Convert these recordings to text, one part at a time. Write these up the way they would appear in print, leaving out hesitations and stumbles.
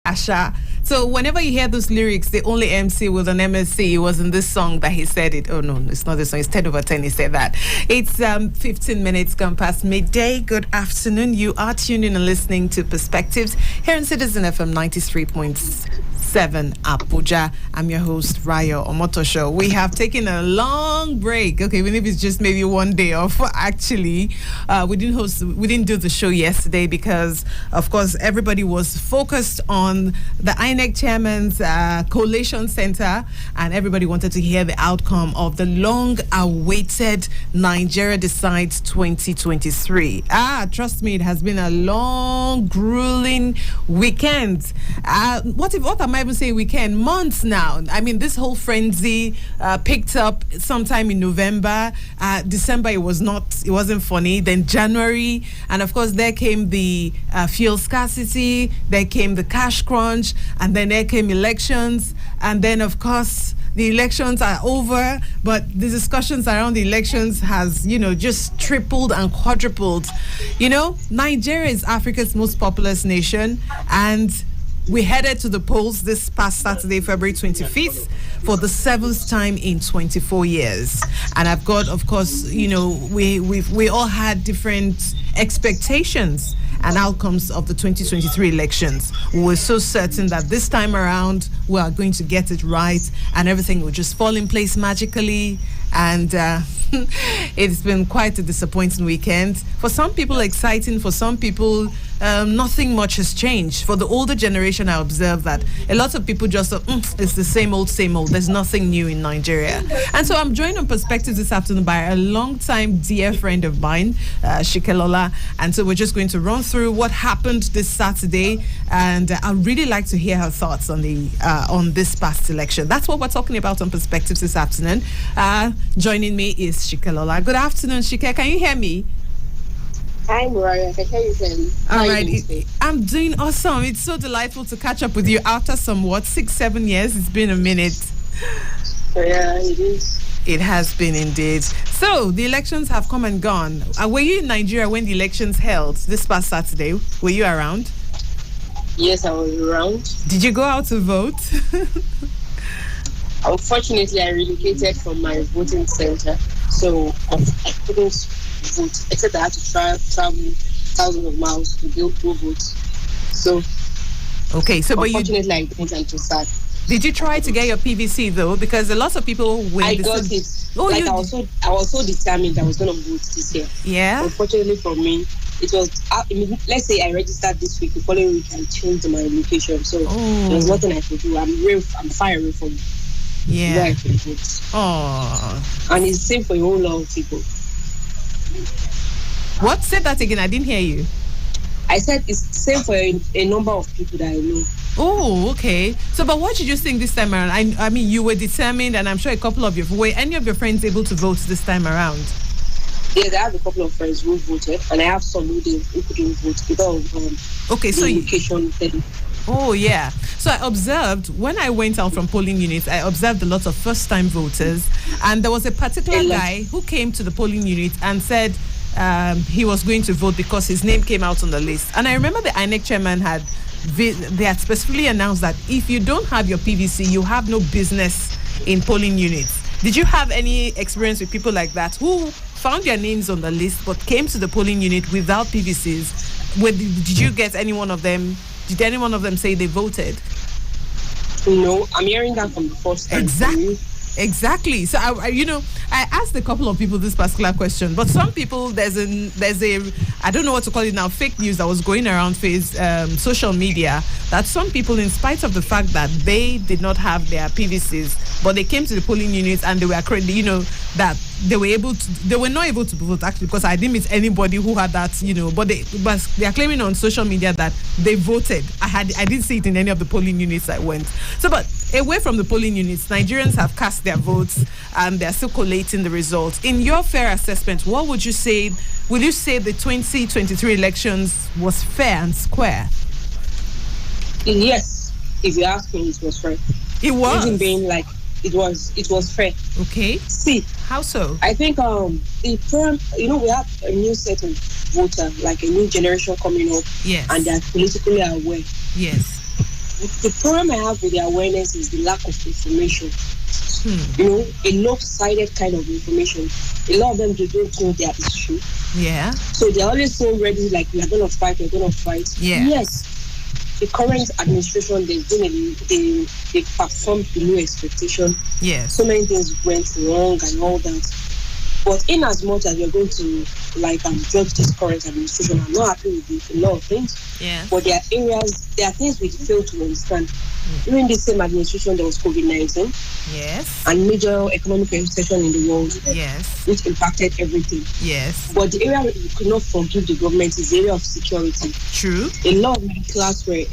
Asha. So whenever you hear those lyrics, the only MC with an MSc, it was in this song that he said it. Oh, no, it's not this song. It's 10 over 10. He said that. It's 15 minutes gone past midday. Good afternoon. You are tuned in and listening to Perspectives here in Citizen FM 93.7 Abuja. I'm your host, Rayo Omotoso. We have taken a long break. Okay, even if it's just maybe one day off. Actually, we didn't do the show yesterday because, of course, everybody was focused on the INEC chairman's collation center, and everybody wanted to hear the outcome of the long-awaited Nigeria Decides 2023. Trust me, it has been a long, grueling weekend. What am I even saying weekend? Months now. I mean, this whole frenzy picked up sometime in November. December, it wasn't funny. Then January, and of course, there came the fuel scarcity, there came the cash crunch, and then there came elections, and then, of course, the elections are over, but the discussions around the elections has, just tripled and quadrupled. Nigeria is Africa's most populous nation, and we headed to the polls this past Saturday, February 25th, for the 7th time in 24 years. And I've got, of course, we all had different expectations and outcomes of the 2023 elections. We were so certain that this time around we are going to get it right and everything will just fall in place magically. And it's been quite a disappointing weekend. For some people, exciting. For some people, nothing much has changed. For the older generation, I observe that a lot of people just it's the same old, same old. There's nothing new in Nigeria. And so I'm joined on Perspectives this afternoon by a long-time dear friend of mine, Shikelola. And so we're just going to run through what happened this Saturday. And I'd really like to hear her thoughts on this past election. That's what we're talking about on Perspectives this afternoon. Joining me is Shikelola. Good afternoon, Shike. Can you hear me? Hi, Mariah. I can hear you clearly. All right. I'm doing awesome. It's so delightful to catch up with you after 6-7 years. It's been a minute. Yeah, it is. It has been indeed. So, the elections have come and gone. Were you in Nigeria when the elections held this past Saturday? Were you around? Yes, I was around. Did you go out to vote? Unfortunately, I relocated from my voting center, so I couldn't vote, except I had to travel thousands of miles to go vote. So, okay, so unfortunately, I didn't have to start. Did you try to get your PVC though? Because a lot of people I got it. Oh, I was so determined I was going to vote this year. Yeah. Unfortunately for me, it was. Let's say I registered this week. The following week, I changed my location, so there was nothing I could do. I'm far away from. Yeah. Where I could vote. Oh. And it's the same for a whole lot of people. What? Say that again. I didn't hear you. I said it's the same for a number of people that I know. Oh, okay. So, but what did you think this time around? I mean, you were determined, and I'm sure were any of your friends able to vote this time around? Yes, I have a couple of friends who voted, and I have some who couldn't vote because of location thing. Oh, yeah. So I observed, when I went out from polling units, I observed a lot of first-time voters. And there was a particular guy who came to the polling unit and said he was going to vote because his name came out on the list. And I remember the INEC chairman had specifically announced that if you don't have your PVC, you have no business in polling units. Did you have any experience with people like that who found their names on the list but came to the polling unit without PVCs? Did you get any one of them? Did any one of them say they voted? No, I'm hearing that from the first time. Exactly. So I asked a couple of people this particular question, but some people there's a I don't know what to call it now, fake news that was going around social media, that some people, in spite of the fact that they did not have their PVCs, but they came to the polling units and they were that they were not able to vote, actually, because I didn't meet anybody who had that, but they are claiming on social media that they voted. I didn't see it in any of the polling units I went. So, but away from the polling units, Nigerians have cast their votes and they're still collating the results. In your fair assessment, what would you say? Would you say the 2023 elections was fair and square? Yes, if you ask me, it was fair. It was. Even being like it was fair. Okay. See, how so? I think we have a new set of voter, like a new generation coming up. Yes. And they're politically aware. Yes. the problem I have with the awareness is the lack of information. You know, a lopsided kind of information. A lot of them they don't know their history. Yeah. So they're always so ready, like we're gonna fight. Yeah. Yes, the current administration they performed below expectation. Yes. So many things went wrong and all that. But in as much as we're going to judge this current administration, I'm not happy with a lot of things. Yeah. But there are things we fail to understand. During the same administration, there was COVID-19. Yes. And major economic recession in the world. Yes. Which impacted everything. Yes. But the area we could not forgive the government is the area of security. True. A lot of middle class were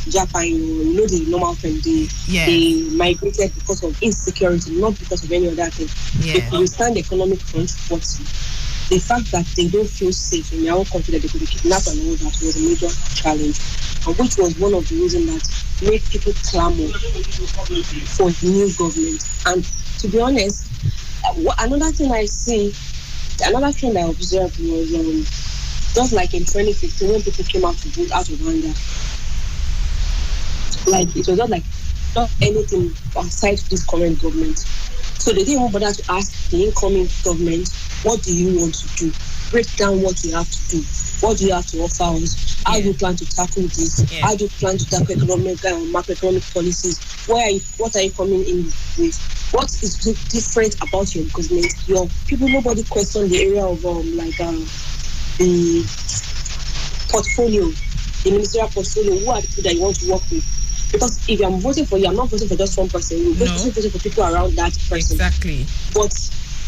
Japan, you know the normal thing. They migrated because of insecurity, not because of any other thing. Yeah. They could withstand the economic crunch, but the fact that they don't feel safe in their own country, that they could be kidnapped and all that was a major challenge, and which was one of the reasons that made people clamor for the new government. And to be honest, another thing I see, another trend I observed was just like in 2015 when people came out to vote out of anger. Like it was not anything aside this current government. So they didn't even bother to ask the incoming government, what do you want to do? Break down what you have to do. What do you have to offer us? How do you plan to tackle this? How do you plan to tackle economic and macroeconomic policies? What are you coming in with? What is different about your government? Your people, nobody questioned the area of the portfolio, the ministerial portfolio. Who are the people that you want to work with? Because if I'm voting for you, I'm not voting for just one person. You're voting for people around that person. Exactly. But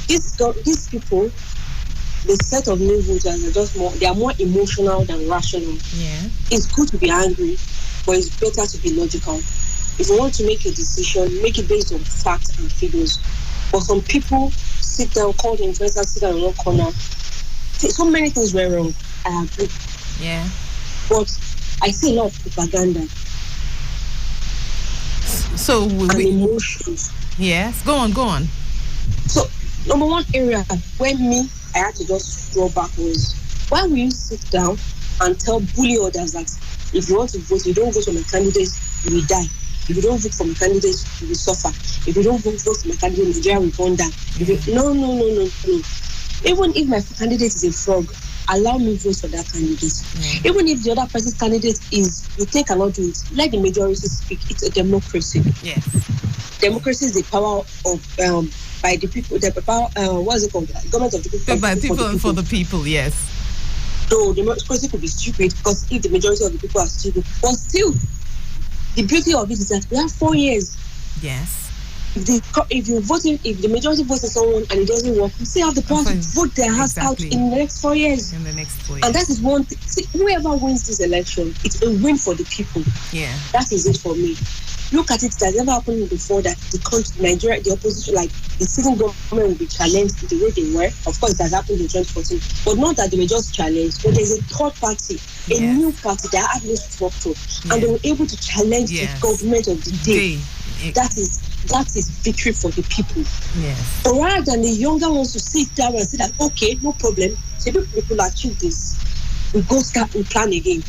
these people, the set of new voters are just they are more emotional than rational. Yeah. It's good to be angry, but it's better to be logical. If you want to make a decision, make it based on facts and figures. But some people sit down, call the influencers, sit down in one corner. So many things were wrong. I agree. Yeah. But I see a lot of propaganda. So emotions. Yes. Go on. So number one area where I had to just draw back was, why will you sit down and bully others that if you want to vote, you don't vote for my candidate, you will die. If you don't vote for my candidate, you will suffer. If you don't vote for my candidate, Nigeria will burn down. No. Even if my candidate is a frog, allow me vote for that candidate. Even if the other person's candidate is, you think cannot do it, let the majority speak. It's a democracy. Yes. Democracy is the power of by the people. The power. What is it called? Government of the people. By people and for the people. Yes. So democracy could be stupid because if the majority of the people are stupid, but still, the beauty of it is that we have 4 years. Yes. If the majority votes for someone and it doesn't work, we still have the power to vote their ass out in the next 4 years. In the next 4 years. And that is one thing. See, whoever wins this election, it's a win for the people. Yeah. That is it for me. Look at it, it has never happened before that the country, Nigeria, the opposition, like the sitting government will be challenged the way they were. Of course, it has happened in 2014, but not that they were just challenged, but there's a third party, a new party that had no structure, and they were able to challenge the government of the day. That is victory for the people. Yes. So rather than the younger ones to sit down and say that, okay, no problem, so people achieve this, we go start and plan again.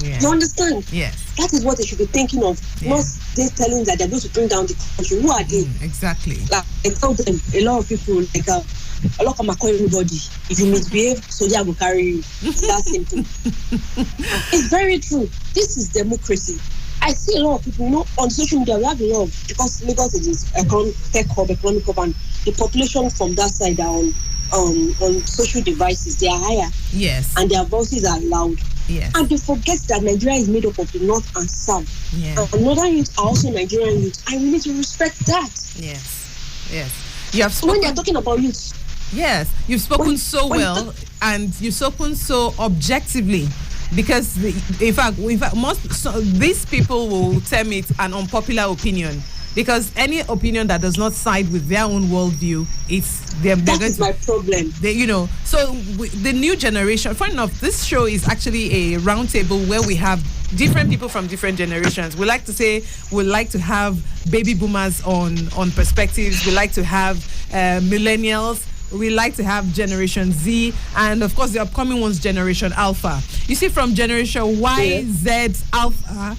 Yeah. You understand? Yes. That is what they should be thinking of. Not they telling that they're going to bring down the country. Who are they? Exactly. Like I told them, a lot of people a lot of call everybody. If you misbehave, soldier will carry you. It's that simple. It's very true. This is democracy. I see a lot of people, on social media, we have a lot of, because Lagos is tech hub, economic hub, and the population from that side are on social devices, they are higher. Yes. And their voices are loud. Yes. And they forget that Nigeria is made up of the north and south. Yeah. And northern youth are also Nigerian youth. And we need to respect that. Yes. You have spoken, when they're talking about youth. Yes. You've spoken so well and you've spoken so objectively. Because in fact, these people will tell me it's an unpopular opinion. Because any opinion that does not side with their own worldview, that is my problem. So the new generation. Funny enough, this show is actually a roundtable where we have different people from different generations. We like to have baby boomers on perspectives. We like to have millennials. We like to have Generation Z, and of course the upcoming one's Generation Alpha. You see, from Generation Y, Z, Alpha,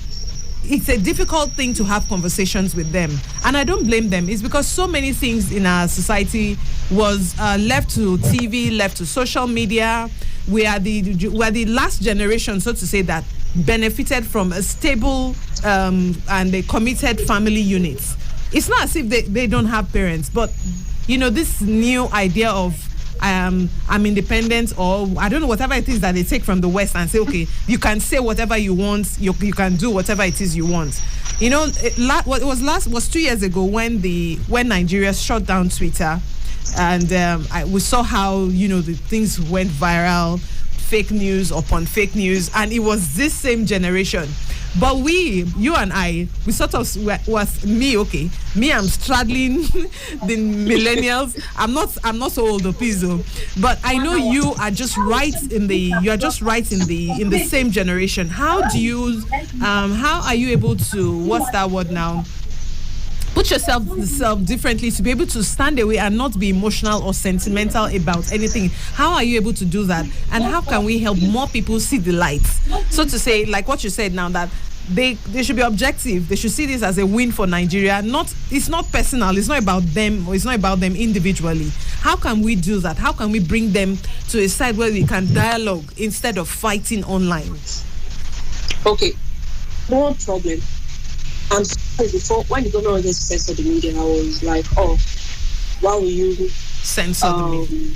it's a difficult thing to have conversations with them, and I don't blame them. It's because so many things in our society was left to TV, left to social media. We are the last generation, so to say, that benefited from a stable and a committed family unit. It's not as if they don't have parents, but this new idea of I'm independent, or I don't know, whatever it is that they take from the West and say, okay, you can say whatever you want, you can do whatever it is you want. It was 2 years ago when Nigeria shut down Twitter, and we saw how the things went viral, fake news upon fake news, and it was this same generation. But you and I, we sort of was me. I'm straddling the millennials. I'm not so old, Pizzo, but I know you are just right in the same generation. How are you able to, what's that word now? Put yourself differently to be able to stand away and not be emotional or sentimental about anything. How are you able to do that? And how can we help more people see the light? So to say, like what you said now, that they should be objective. They should see this as a win for Nigeria. It's not personal. It's not about them, or it's not about them individually. How can we do that? How can we bring them to a side where we can dialogue instead of fighting online? Okay, no problem. I'm sorry, before, when the government wanted to censor the media, I was like, oh, why will you censor the media?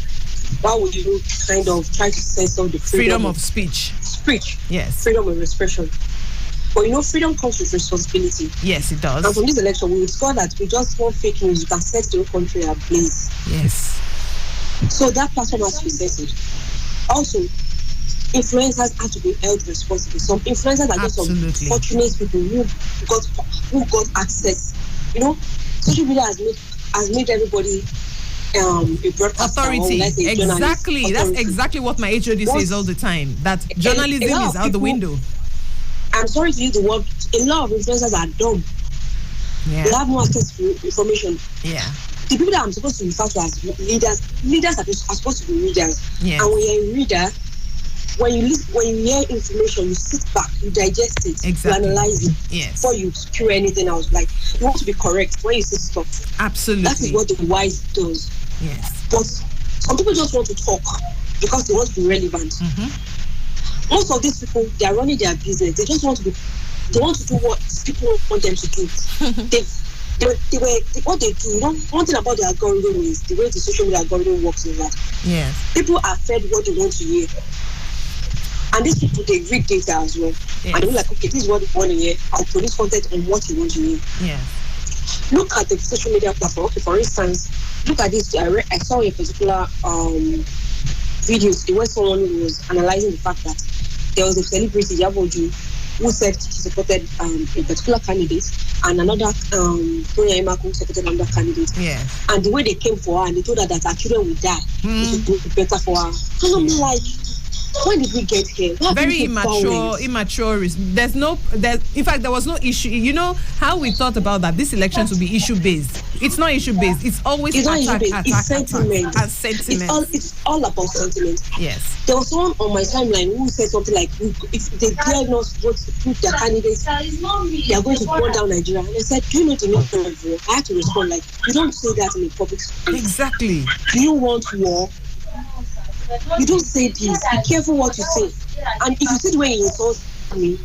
Why would you kind of try to censor the freedom of speech? Yes. Freedom of expression. But freedom comes with responsibility. Yes, it does. And from this election, we discovered that we just want fake news, you can set the whole country ablaze. Yes. So that platform has to be censored. Also, influencers have to be held responsible. Some influencers are just some fortunate people who got access. Social media has made everybody a broadcaster. Authority. Exactly. That's exactly what my HOD says all the time. That journalism is out the window. I'm sorry to use the word. A lot of influencers are dumb. Yeah. They have no access to information. Yeah. The people that I'm supposed to refer to as leaders are supposed to be readers. Yes. And when you're a reader, when you hear information, you sit back, you digest it, exactly. You analyze it, yes. Before you spew anything else. Like, you want to be correct when you say stuff. Absolutely. That is what the wise does. Yes. But some people just want to talk because they want to be relevant. Mm-hmm. Most of these people, they are running their business. They just want to do what people want them to do. What they do, one thing about the algorithm is the way the social media algorithm works is that people are fed what they want to hear. And these people, they read data as well. Yes. And they're like, okay, this is what they want to hear. I'll produce content on what you want to hear. Yes. Look at the social media platform. Okay, for instance, look at this. I saw a particular videos where someone was analyzing the fact that there was a celebrity, Abuja, who said she supported a particular candidate, and another who supported another candidate. Yes. And the way they came for her and they told her that her children will die, it would do better for her. So I'm like, when did we get here? Very immature. In fact, there was no issue. You know how we thought about that this elections will be issue based. It's not issue based. It's always attack. It's sentiment. And sentiment. It's all about sentiment. Yes. There was someone on my timeline who said something like, if they dare not vote to put their candidates, they are going to burn down Nigeria. And I said, do you know the meaning of war? I had to respond like, you don't say that in a public space. Exactly. Do you want war? You don't say this. Be careful what you say. And if you see the way he insults me,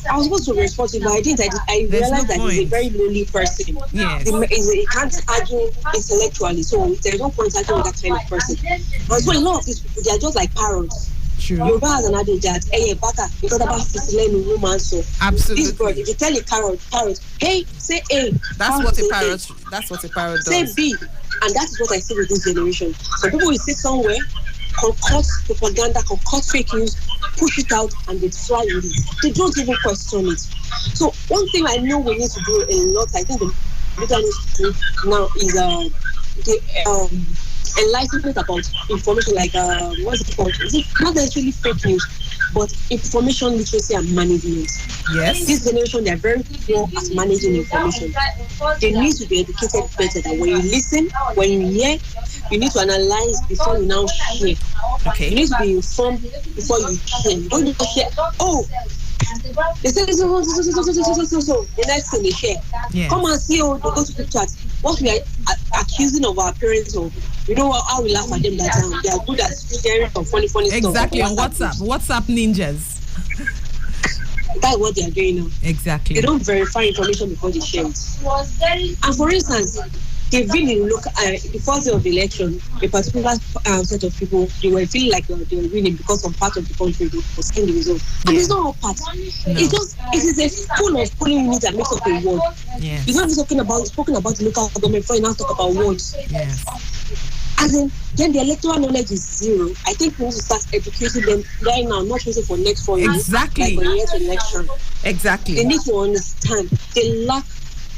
I was supposed to respond to him, but I didn't. I realized that he's a very lonely person. Yes. He can't argue intellectually, so there's no point arguing with that kind of person. And so a lot of these people, they are just like parrots. True. Yoruba has an adage that, hey, baka, because about Fisilenu woman, so absolutely. This bird, if you tell a parrot, hey, say A. That's what a parrot does. Say B. And that is what I see with this generation. So people will sit somewhere, concoct propaganda, concoct fake news, push it out, and they fly with it. They don't even question it. So one thing I know we need to do a lot, I think the media needs to do now is enlightenment about information, like what's it called? Is it not necessarily fake news, but information literacy and management. Yes. This generation, they are very poor at managing information. They need to be educated better. That when you listen, when you hear, you need to analyze before you now share. Okay. You need to be informed before you share. You don't just share. Oh, They say so. The next thing they share. Yeah. Come and see how they go to the chat. What we are accusing of our parents of, you know how we laugh at them that time. They are good at sharing some funny stuff. Exactly, on WhatsApp ninjas. That's what they are doing now. Exactly. They don't verify information before they share it. And for instance, they really look at the first day of the election, a particular set of people, they were feeling like they were winning because some part of the country was seeing the result. And it's not all part. No. It is a full of polling units that makes up a word. Yes. You're not spoken about the local government before you now talk about words. Yes. As in, then the electoral knowledge is zero. I think we need to start educating them right now, not waiting for next 4 years. Exactly. Like for years election. Exactly. They need to understand they lack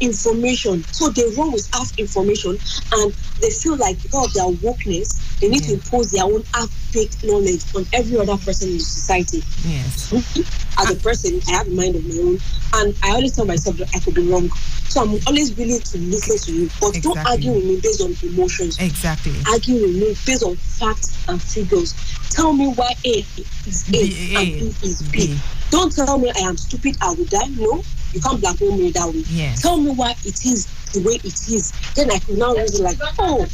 information, so they run with half information, and they feel like because of their wokeness, they need to impose their own half-baked knowledge on every other person in the society. Yes. As a person, I have a mind of my own, and I always tell myself that I could be wrong. So I'm always willing to listen to you, but don't argue with me based on emotions. Exactly. Argue with me based on facts and figures. Tell me why A is A and B is B. Don't tell me I am stupid, I will die. No, you can't blackmail me that way. Yes. Tell me why it is the way it is. Then I could now reason like, oh,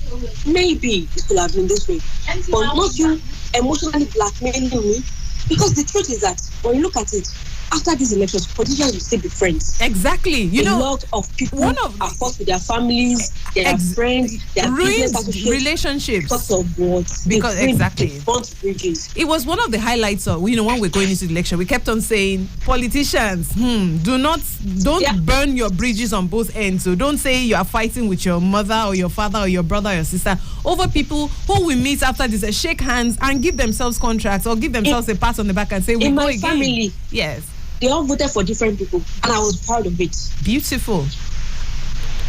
maybe it could have been this way. But not you emotionally blackmailing me. Because the truth is that when you look at it, after these elections, politicians will still be friends. Exactly. A lot of people are forced with their families, their friends, their business associates, relationships. Because of what? Because exactly. Bridges. It was one of the highlights of, when we're going into the election, we kept on saying, politicians, don't burn your bridges on both ends. So don't say you are fighting with your mother or your father or your brother or your sister over people who we meet after this, shake hands and give themselves contracts or give themselves a pat on the back and say, we in go my again. Family, yes. They all voted for different people, and I was proud of it. Beautiful.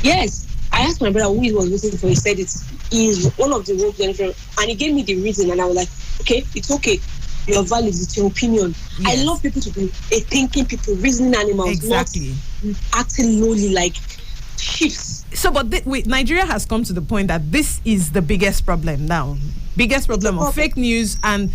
Yes. I asked my brother who he was voting for. He said he's one of the world generation, and he gave me the reason, and I was like, okay, it's okay. Your value is your opinion. Yes. I love people to be thinking people, reasoning animals, exactly. Not acting lowly like sheep. So, but Nigeria has come to the point that this is the biggest problem now. Biggest problem of fake news, and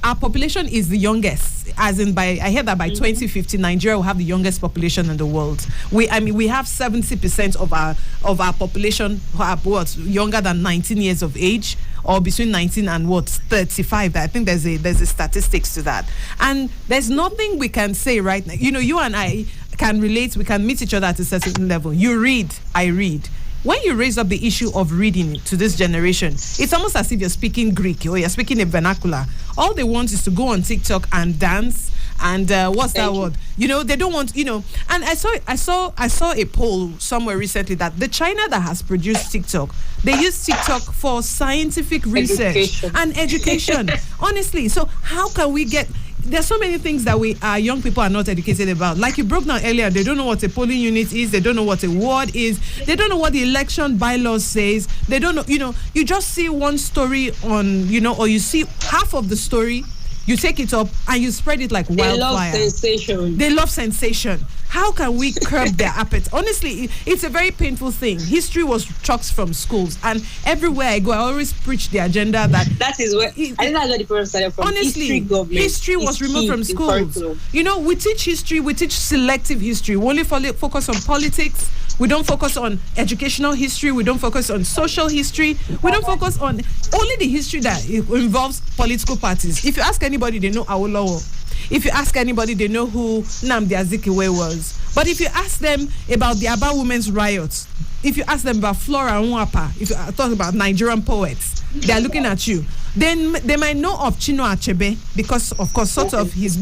our population is the youngest. As in, I hear that by 2050, Nigeria will have the youngest population in the world. We have 70% of our population who are younger than 19 years of age, or between 19 and 35. I think there's a statistics to that, and there's nothing we can say right now. You and I can relate. We can meet each other at a certain level. You read, I read. When you raise up the issue of reading to this generation, it's almost as if you're speaking Greek or you're speaking a vernacular. All they want is to go on TikTok and dance. And what's that word? They don't want. And I saw a poll somewhere recently that the China that has produced TikTok, they use TikTok for scientific research and education. Honestly, so how can we get? There's so many things that our young people are not educated about. Like you broke down earlier, they don't know what a polling unit is. They don't know what a ward is. They don't know what the election bylaws says. They don't know. You just see one story on, or you see half of the story. You take it up and you spread it like wildfire. They love sensation. How can we curb their appetite? Honestly, it's a very painful thing. History was chucked from schools, and everywhere I go, I always preach the agenda that is where I think that's where the problem started from. Honestly, history was removed from schools. We teach history. We teach selective history. We only focus on politics. We don't focus on educational history. We don't focus on social history. We don't focus on only the history that involves political parties. If you ask anybody, they know Awolowo. If you ask anybody, they know who Nnamdi Azikiwe was. But if you ask them about the Aba women's riots, if you ask them about Flora Nwapa, if you talk about Nigerian poets, they are looking at you. Then they might know of Chino Achebe because, of course, he's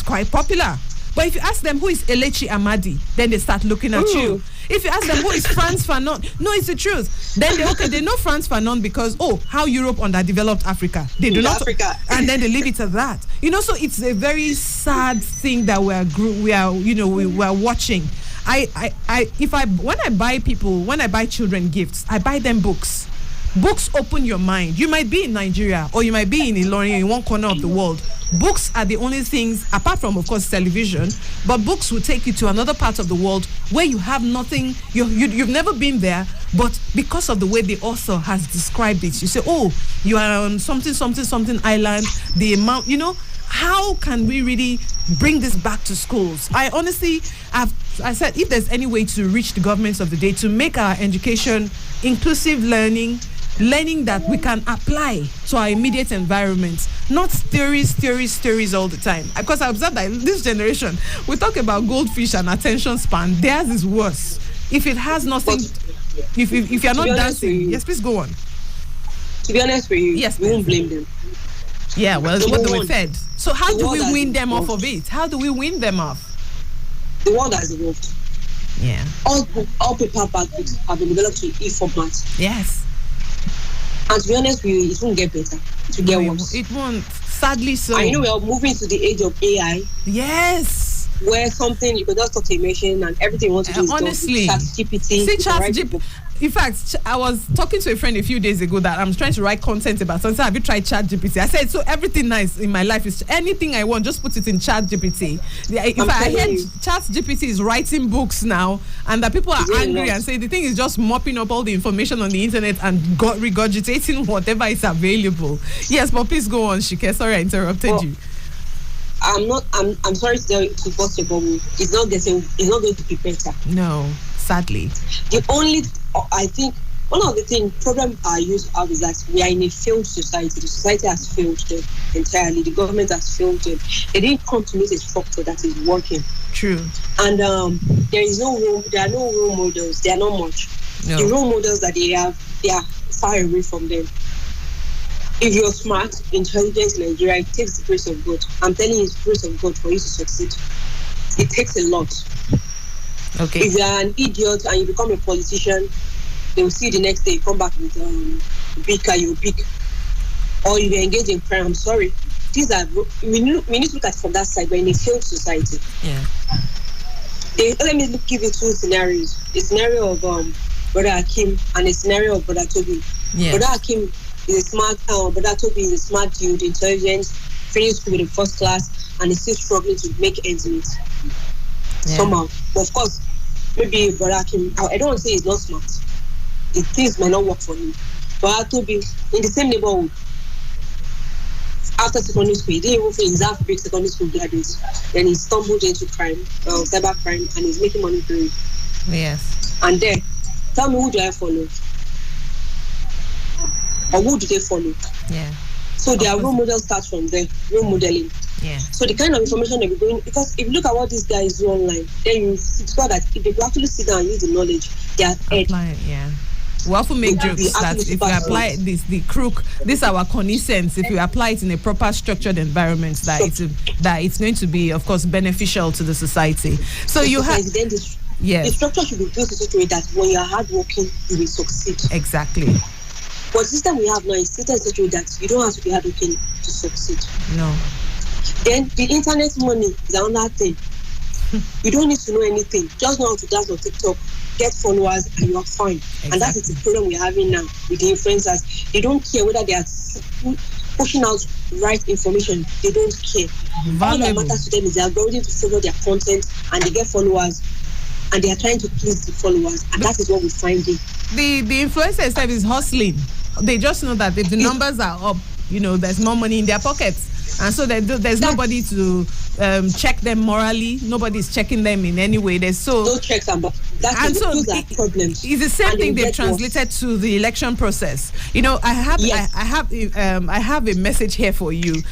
quite popular. But if you ask them who is Elechi Amadi, then they start looking at you. If you ask them who is Frantz Fanon, no, it's the truth. Then they know Frantz Fanon because how Europe underdeveloped Africa. They do not, and then they leave it at that. So it's a very sad thing that we are watching. When I buy children gifts, I buy them books. Books open your mind. You might be in Nigeria or you might be in Ilorin, in one corner of the world. Books are the only things, apart from, of course, television, but books will take you to another part of the world where you have nothing, you've never been there, but because of the way the author has described it, you say, you are on something island, the amount, how can we really bring this back to schools? I honestly, I said, if there's any way to reach the governments of the day to make our education inclusive learning that we can apply to our immediate environment, not theories all the time. Because I observed that this generation, we talk about goldfish and attention span. Theirs is worse. If it has nothing, if you're not dancing, yes, please go on. To be honest with you, yes, we won't blame them. Yeah, well, it's what we said. So how do we win them off of it? How do we win them off? The world has evolved. Yeah. All paperback books have been developed to e-format. Yes. And to be honest with you, it won't get better. It will get worse. It won't. Sadly so. I know we are moving to the age of AI. Yes. Where something you can just talk to a machine and everything you want to do is honestly, done. ChatGPT. See ChatGPT. In fact, I was talking to a friend a few days ago that I'm trying to write content about something. Have you tried ChatGPT? I said, so everything nice in my life is anything I want, just put it in ChatGPT. If I heard ChatGPT is writing books now, and that people are angry and say the thing is just mopping up all the information on the internet and regurgitating whatever is available. Yes, but please go on, Shike. Sorry I interrupted you. I'm sorry to bust your bubble. It's not going to be better. No, sadly. I think one of the problem I use out is that we are in a failed society. The society has failed them entirely. The government has failed them. They didn't come to meet a structure that is working. True. And there are no role models. They are not much. No. The role models that they have, they are far away from them. If you're smart, intelligent in Nigeria, it takes the grace of God. I'm telling you, it's the grace of God for you to succeed. It takes a lot. Okay. If you're an idiot and you become a politician, they will see the next day you come back with big car, you're big. Or if you engage in crime, I'm sorry. We need to look at it from that side. We're in a failed society. Yeah. Let me give you two scenarios. A scenario of Brother Akim and a scenario of Brother Toby. Yeah. Brother Akim is a smart, Brother Toby is a smart dude, intelligent, finished school with a first class, and is still struggling to make ends meet. Yeah. Somehow. But of course, maybe Brother Akim, I don't want to say he's not smart. The things might not work for him. But Toby, in the same neighborhood, after secondary school, he didn't even feel his big secondary school graduates. Then he stumbled into crime, cyber crime, and he's making money through it. Yes. And then, tell me, who do I follow? Or who do they follow? Yeah. So their role model starts from there, role modeling. Yeah. So the kind of information they'll be going, because if you look at what these guys do online, then you discover that if they actually sit down and use the knowledge, they are yeah. We often make jokes that if we apply this our connaissance, if we apply it in a proper structured environment, that it's going to be, of course, beneficial to the society. So you have the structure should be built in such a way that when you are hardworking, you will succeed. Exactly. But the system we have now is set in such a way that you don't have to be hardworking to succeed. No. Then the internet money is another thing. You don't need to know anything. Just know how to dance on TikTok, get followers, and you are fine. Exactly. And that is the problem we're having now with the influencers. They don't care whether they are pushing out right information. They don't care. All that matters to them is they are going to follow their content and they get followers. And they are trying to please the followers. And that is what we find there. The influencer itself is hustling. They just know that if the numbers are up, there's more money in their pockets. And so there's nobody to check them morally. Nobody's checking them in any way. There's no checks and those are problems. It's the same thing they've translated to the election process. I have a message here for you.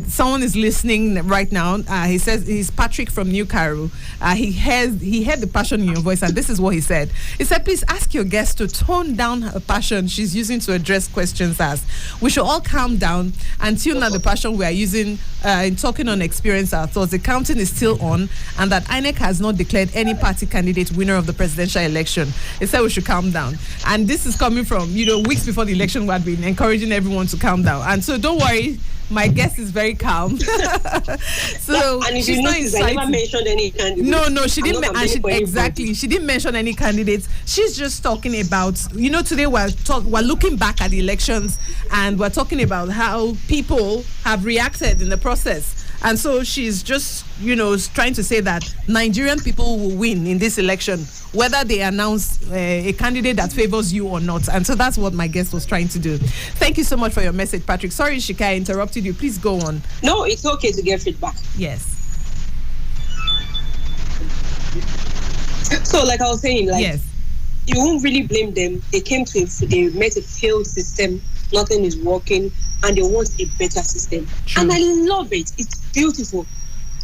Someone is listening right now. He says he's Patrick from New Cairo. He heard the passion in your voice, and this is what he said. He said, please ask your guest to tone down her passion she's using to address questions asked. We should all calm down and tune down the passion we are using in talking on experience our thoughts. The counting is still on, and that INEC has not declared any party candidate winner of the presidential election. He said we should calm down. And this is coming from, weeks before the election, we had been encouraging everyone to calm down. And so don't worry, my guest is very calm. So and if she's you not notice, I never mentioned any candidates. No, she didn't. She didn't mention any candidates. She's just talking about, today we're looking back at the elections, and we're talking about how people have reacted in the process. And so she's just, trying to say that Nigerian people will win in this election, whether they announce a candidate that favors you or not. And so that's what my guest was trying to do. Thank you so much for your message, Patrick. Sorry, Shika, I interrupted you. Please go on. No, it's okay to get feedback. Yes. So, like I was saying, yes, you won't really blame them. They met a failed system. Nothing is working, and they want a better system. True. And I love it. It's beautiful.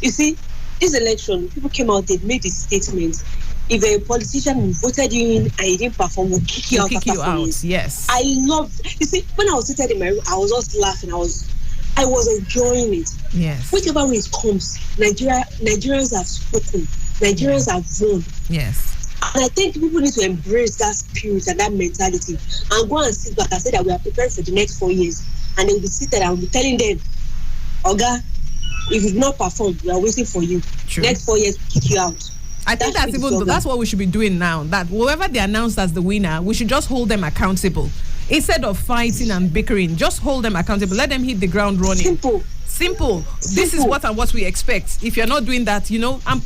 You see, this election, people came out, they made this statement. If a politician voted you in and you didn't perform, we'll kick you out. Yes. I love. You see, when I was seated in my room, I was just laughing. I was enjoying it. Yes. Whichever way it comes, Nigerians have spoken. Nigerians have won. Yes. And I think people need to embrace that spirit and that mentality and go and sit back and say that we are prepared for the next 4 years. And they will be seated and will be telling them, Oga, if you've not performed, we are waiting for you. True. Next 4 years, kick you out. I think that's what we should be doing now. That whoever they announce as the winner, we should just hold them accountable. Instead of fighting and bickering, just hold them accountable. Let them hit the ground running. Simple. This is what we expect. If you're not doing that, and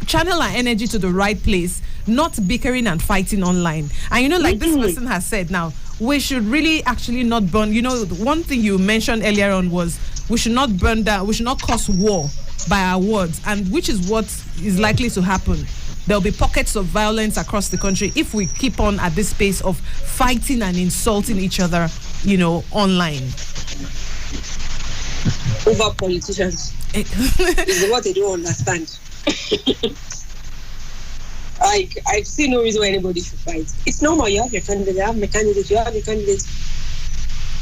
channel our energy to the right place, not bickering and fighting online. And this person has said now, we should really actually not burn. One thing you mentioned earlier on was we should not burn down, we should not cause war by our words, and which is what is likely to happen. There'll be pockets of violence across the country if we keep on at this pace of fighting and insulting each other, online. Over politicians. Is what they don't understand. I see no reason why anybody should fight. It's normal. You have your candidate, I have my candidate, you have your candidate.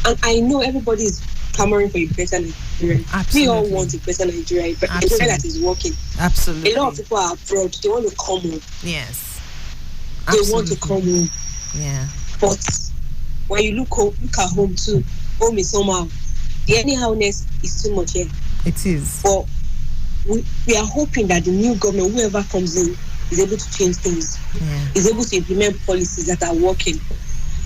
And I know everybody is clamoring for a better Nigeria. We all want a better Nigeria, but Nigeria that is working. Absolutely. A lot of people are abroad. They want to come home. Yes. Absolutely. They want to come home. Yeah. But when you look at home too, home is somehow. The anyhowness is too much here. It is. But we are hoping that the new government, whoever comes in, is able to change things. Yeah. Is able to implement policies that are working.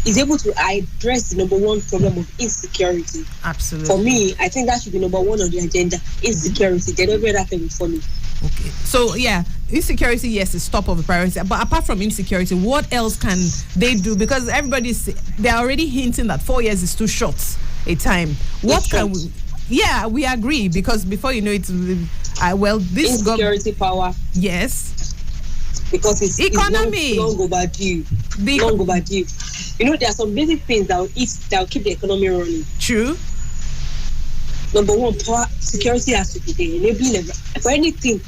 Is able to address the number one problem of insecurity. Absolutely. For me, I think that should be number one on the agenda. Insecurity. Then every other thing will follow. Okay. So, insecurity, yes, is top of the priority. But apart from insecurity, what else can they do? Because they're already hinting that 4 years is too short a time. What can we... Yeah, we agree, because before you know it, this insecurity power. Yes. Because it's economy. Long overdue. Long overdue. There are some basic things that will keep the economy running. True. Number one, power, security has to be there. Enabling for anything.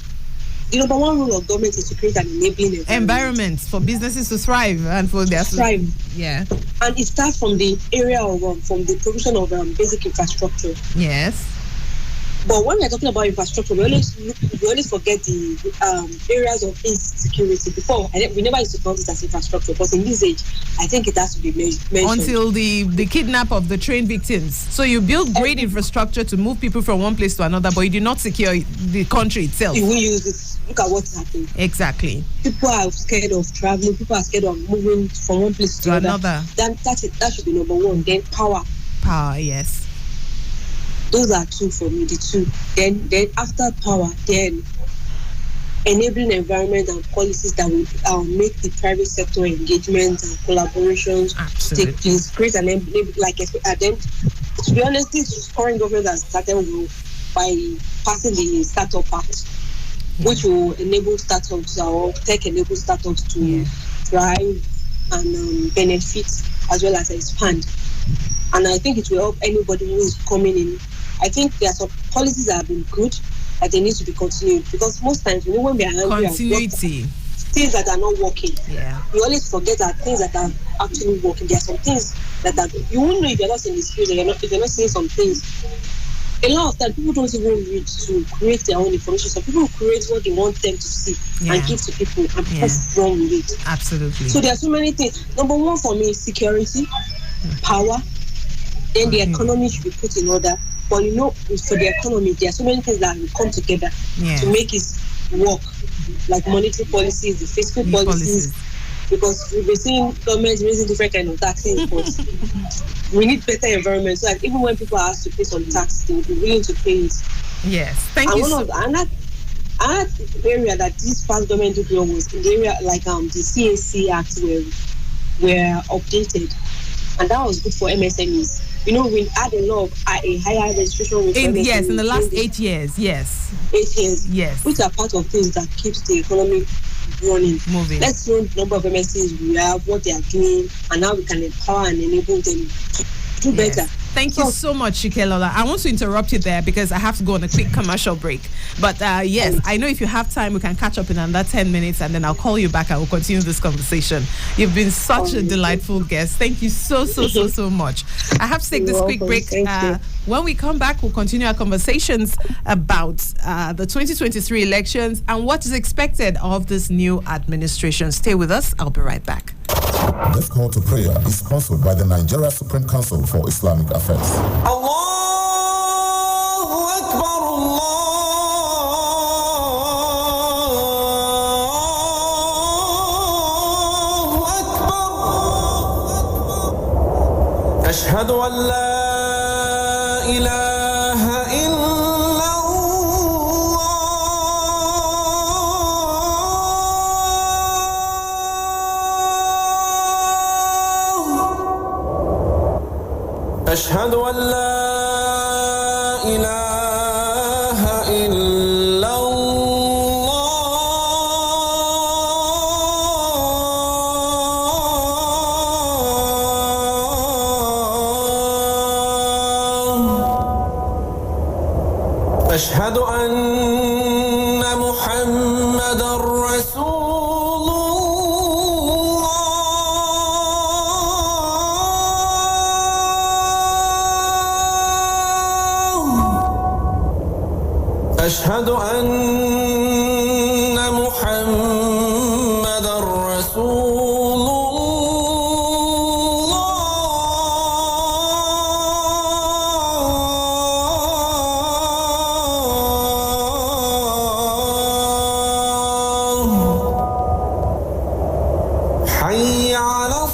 The number one rule of government is to create an enabling environment for businesses to thrive and for their thrive. Yeah. And it starts from the area of from the provision of basic infrastructure. Yes. But when we're talking about infrastructure, we always forget the areas of insecurity. Before, we never used to count it as infrastructure, but in this age, I think it has to be mentioned. Until the kidnap of the train victims. So you build great infrastructure to move people from one place to another, but you do not secure the country itself. You will use this. Look at what's happening. Exactly. People are scared of traveling. People are scared of moving from one place to another. That should be number one. Then power. Power, yes. Those are two for me, the two. Then after power, then enabling environment and policies that will make the private sector engagement and collaborations take place. Create an then, to be honest, this current government has started by passing the Startup Act, which will enable startups or tech-enabled startups to thrive and benefit as well as expand. And I think it will help anybody who is coming in. I think there are some policies that have been good, but they need to be continued, because most times when we are angry, continuity, things that are not working, we always forget that things that are actually working. There are some things that are, you won't know if you're not in the field, if you're not seeing some things. A lot of time, people don't even read to create their own information. Some people create what they want them to see and give to people, and people wrong with it. Absolutely. So there are so many things. Number one for me is security, power. Then the economy should be put in order. But for the economy, there are so many things that will come together to make it work, like monetary policies, the fiscal policies. Because we've been seeing governments raising different kind of taxes, but we need better environment. So that even when people are asked to pay some tax, they will be willing to pay it. Yes. Thank And you one so of another area that this past government did well was in the area like the CAC Act were updated, and that was good for MSMEs. You know, we had a lot of a higher registration rate for MSMEs in the during last this 8 years. Yes. 8 years, Yes. which are part of things that keeps the economy running. Moving. Let's know the number of MSCs we have, what they are doing, and how we can empower and enable them to do better. Thank you so much, Shikelola. I want to interrupt you there because I have to go on a quick commercial break. But yes, I know if you have time, we can catch up in another 10 minutes and then I'll call you back and we'll continue this conversation. You've been such a delightful guest. Thank you so much. I have to take this quick break. When we come back, we'll continue our conversations about the 2023 elections and what is expected of this new administration. Stay with us. I'll be right back. This call to prayer is sponsored by the Nigeria Supreme Council for Islamic Affairs. Allahu Akbar, Allahu Akbar. Ashhadu an la ilaha illa أشهد أن لا إله إلا الله أشهد أن محمدا رسول أشهد أن محمدا رسول الله حي على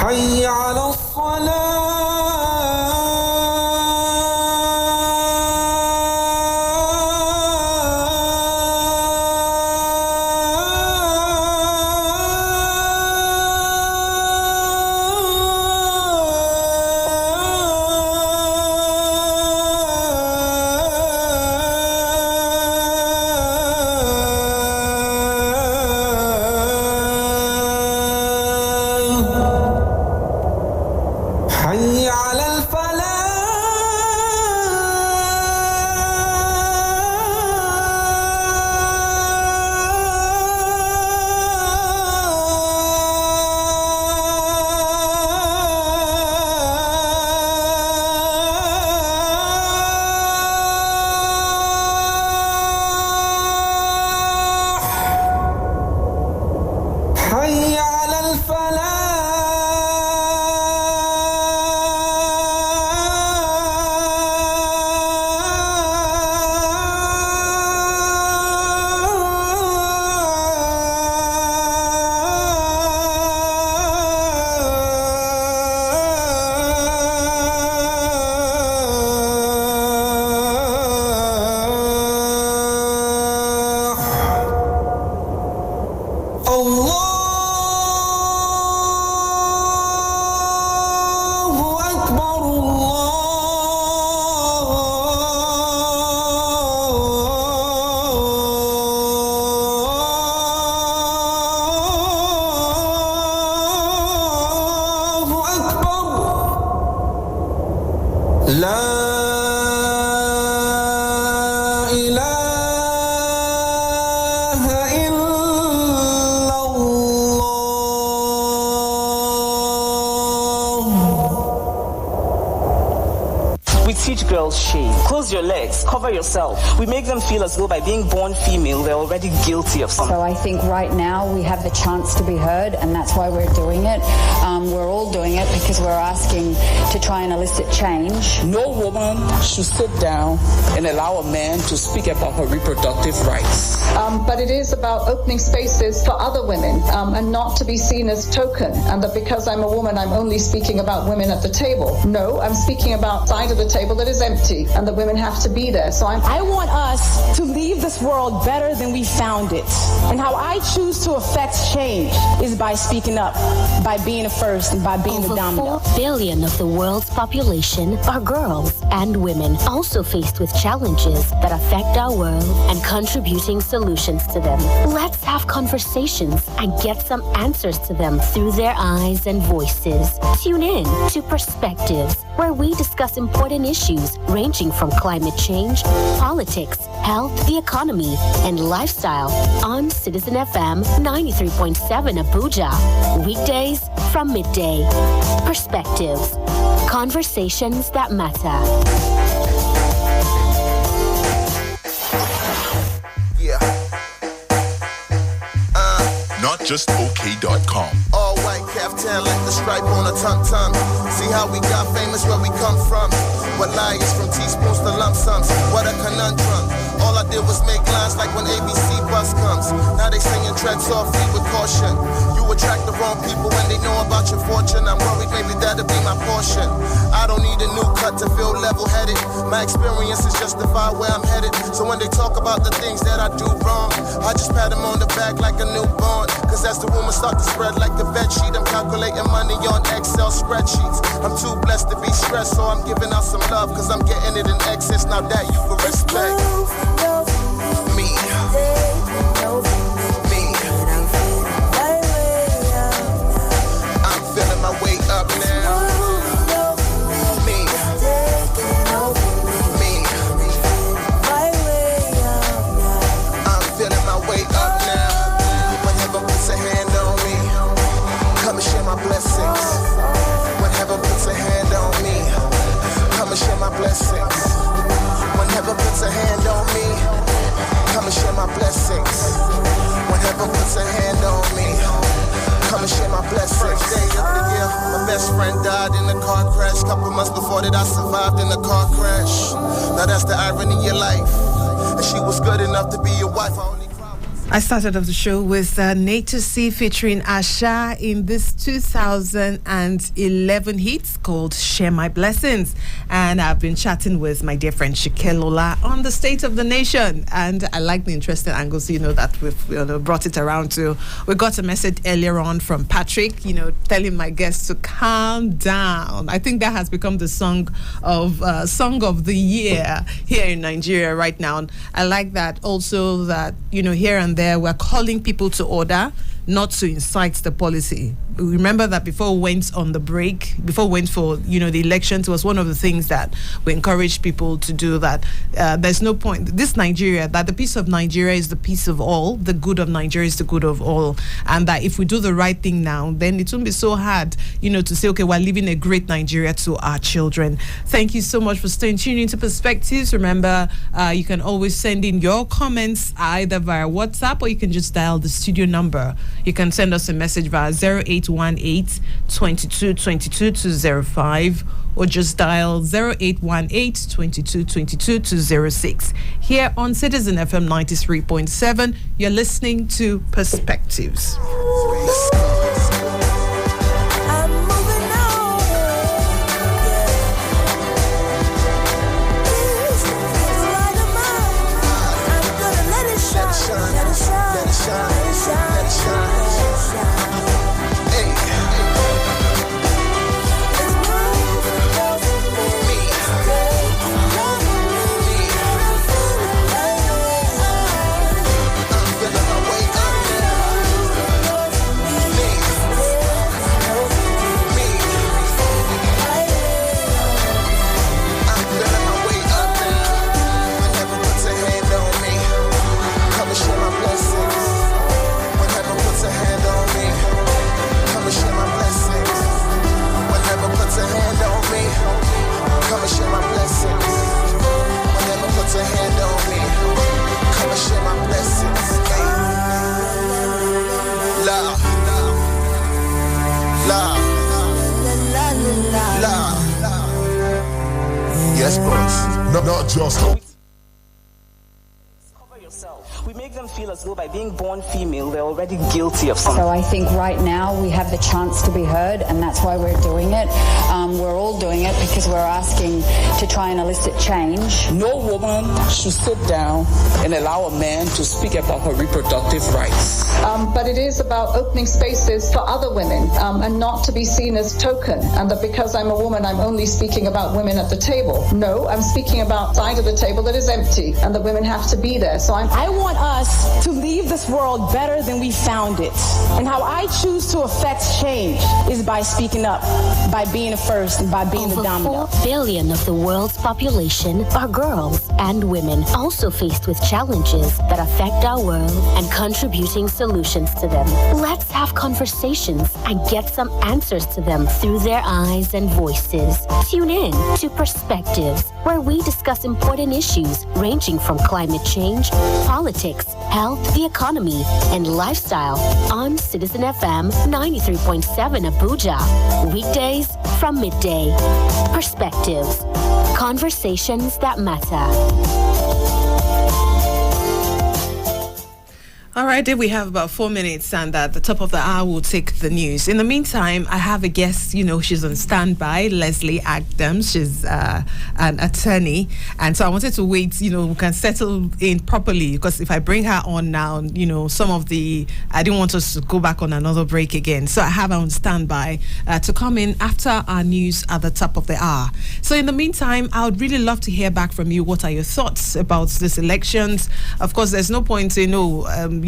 حي على حي على الفلاح حي على الفلاح الله أكبر الله أكبر لا إله إلا الله girls shame. Close your legs, cover yourself. We make them feel as though by being born female, they're already guilty of something. So I think right now we have the chance to be heard, and that's why we're doing it. We're all doing it because we're asking to try and elicit change. No woman should sit down and allow a man to speak about her reproductive rights. But it is about opening spaces for other women and not to be seen as token, and that because I'm a woman, I'm only speaking about women at the table. No, I'm speaking about side of the table that is empty and that women have to be there. So I want us to leave this world better than we found it. And how I choose to affect change is by speaking up, by being the first, and by being the dominant. Over 4 billion of the world's population are girls and women, also faced with challenges that affect our world and contributing solutions to them. Let's have conversations and get some answers to them through their eyes and voices. Tune in to Perspectives, where we discuss important issues ranging from climate change, politics, health, the economy, and lifestyle on Citizen FM 93.7 Abuja. Weekdays from midday. Perspectives. Conversations that matter. Not just OK.com. All white caftan like the stripe on a tum-tum. See how we got famous where we come from. What liars from teaspoons to lump sums. What a conundrum. All I did was make lines like when ABC bus comes. Now they singing tread softly with caution. You attract the wrong people when they know about your fortune. I'm worried maybe that'll be my portion. I don't need a new cut to feel level-headed. My experiences justify where I'm headed. So when they talk about the things that I do wrong, I just pat them on the back like a newborn. Cause as the rumors start to spread like a bed sheet, I'm calculating money on Excel spreadsheets. I'm too blessed to be stressed, so I'm giving out some love. Cause I'm getting it in excess, now that you can respect me. I'm feeling my way up now. Blessings. When heaven puts a hand on me, come and share my blessings. When heaven puts a hand on me, come and share my blessings. When heaven puts a hand on me, come and share my blessings. First day of the year, my best friend died in a car crash. Couple months before that, I survived in a car crash. Now that's the irony of your life. And she was good enough to be your wife. I started off the show with Nature C featuring Asha in this 2011 hit called Share My Blessings. And I've been chatting with my dear friend Shikelola on the state of the nation. And I like the interesting angles, that we've brought it around to. We got a message earlier on from Patrick, telling my guests to calm down. I think that has become the song of the year here in Nigeria right now. I like that also that, here and there, we're calling people to order, not to incite the policy. Remember that before we went on the break, before we went for, the elections, was one of the things that we encouraged people to do, that there's no point. This Nigeria, that the peace of Nigeria is the peace of all, the good of Nigeria is the good of all. And that if we do the right thing now, then it won't be so hard, to say, okay, we're leaving a great Nigeria to our children. Thank you so much for staying tuned into Perspectives. Remember, you can always send in your comments either via WhatsApp or you can just dial the studio number. You can send us a message via 0818 22 22 205 or just dial 0818 22 22 206. Here on Citizen FM 93.7, you're listening to Perspectives. not just. We make them feel as though by being born female, they're already guilty of something. So I think right now we have the chance to be heard, and that's why we're doing it. We're all doing it because we're asking to try and elicit change. No woman should sit down and allow a man to speak about her reproductive rights. But it is about opening spaces for other women and not to be seen as token, and that because I'm a woman, I'm only speaking about women at the table. No, I'm speaking about side of the table that is empty, and that women have to be there. So I want us to leave this world better than we found it. And how I choose to affect change is by speaking up, by being the first, and by being the dominant. Over 4 billion of the world's population are girls and women, also faced with challenges that affect our world and contributing solutions to them. Let's have conversations and get some answers to them through their eyes and voices. Tune in to Perspectives, where we discuss important issues ranging from climate change, politics, health, the economy, and lifestyle on Citizen FM 93.7 Abuja. Weekdays from midday. Perspectives. Conversations that matter. All right, we have about 4 minutes, and at the top of the hour, we'll take the news. In the meantime, I have a guest, she's on standby, Leslie Adams. She's an attorney. And so I wanted to wait, we can settle in properly, because if I bring her on now, I didn't want us to go back on another break again. So I have her on standby to come in after our news at the top of the hour. So in the meantime, I would really love to hear back from you. What are your thoughts about these elections? Of course, there's no point,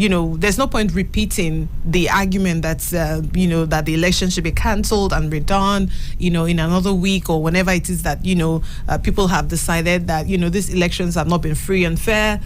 there's no point repeating the argument that, that the election should be cancelled and redone, in another week or whenever it is that, people have decided that, these elections have not been free and fair.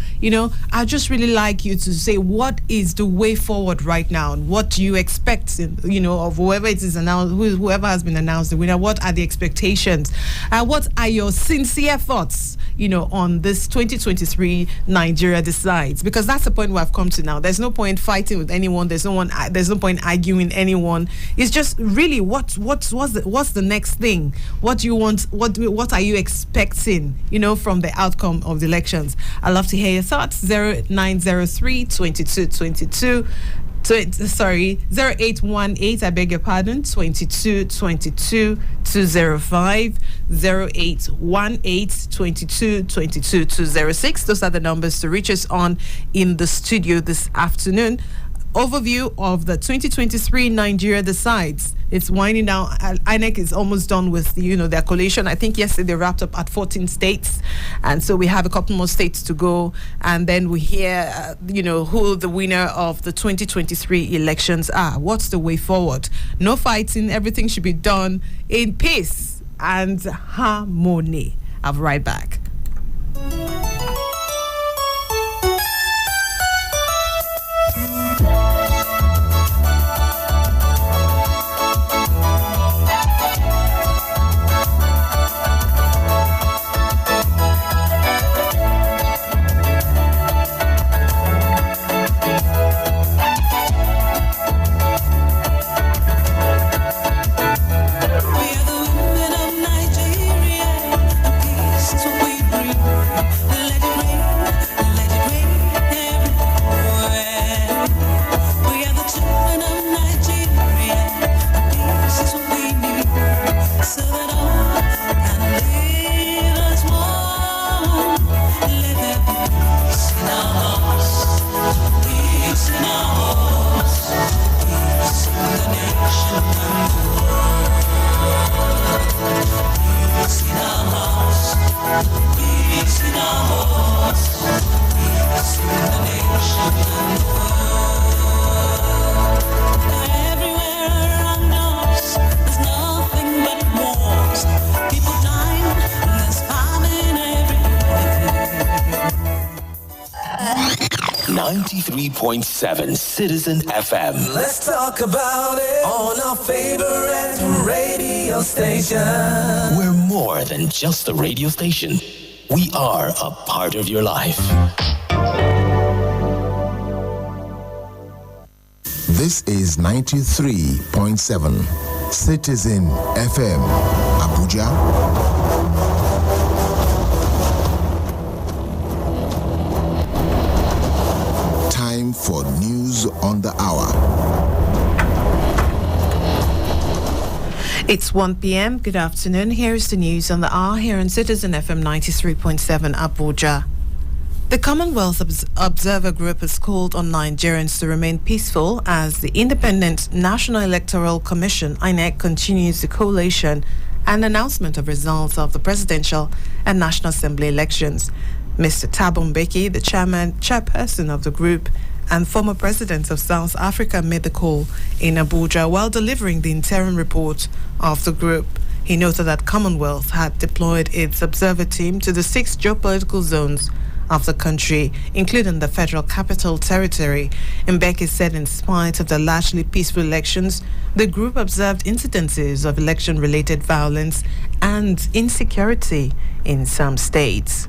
I'd just really like you to say, what is the way forward right now? And what do you expect, of whoever it is announced, whoever has been announced the winner? What are the expectations? What are your sincere thoughts, on this 2023 Nigeria Decides? Because that's the point we have come to now. There's no point fighting with anyone. There's no point arguing anyone. It's just really what's the next thing? What do you want? What are you expecting? From the outcome of the elections. I'd love to hear your thoughts. 0903 2222. 0818, I beg your pardon, 2222 205, 0818 2222 206. Those are the numbers to reach us on in the studio this afternoon. Overview of the 2023 Nigeria Decides. It's winding down. INEC is almost done with, their collation. I think yesterday they wrapped up at 14 states. And so we have a couple more states to go. And then we hear, who the winner of the 2023 elections are. What's the way forward? No fighting. Everything should be done in peace and harmony. I'll be right back. Everywhere around us, there's nothing but wars. People dying, and there's famine everywhere. 93.7 Citizen FM. Let's talk about it on our favorite radio station. We're more than just a radio station. We are a part of your life. This is 93.7 Citizen FM, Abuja. time for news on the hour. It's 1 p.m. Good afternoon. Here is the news on the hour here on Citizen FM 93.7 Abuja. The Commonwealth Observer Group has called on Nigerians to remain peaceful as the Independent National Electoral Commission, INEC, continues the collation and announcement of results of the presidential and National Assembly elections. Mr. Thabo Mbeki, the chairperson of the group and former president of South Africa, made the call in Abuja while delivering the interim report of the group. He noted that Commonwealth had deployed its observer team to the 6 geopolitical zones of the country, including the Federal Capital Territory. Mbeki said in spite of the largely peaceful elections, the group observed incidences of election-related violence and insecurity in some states.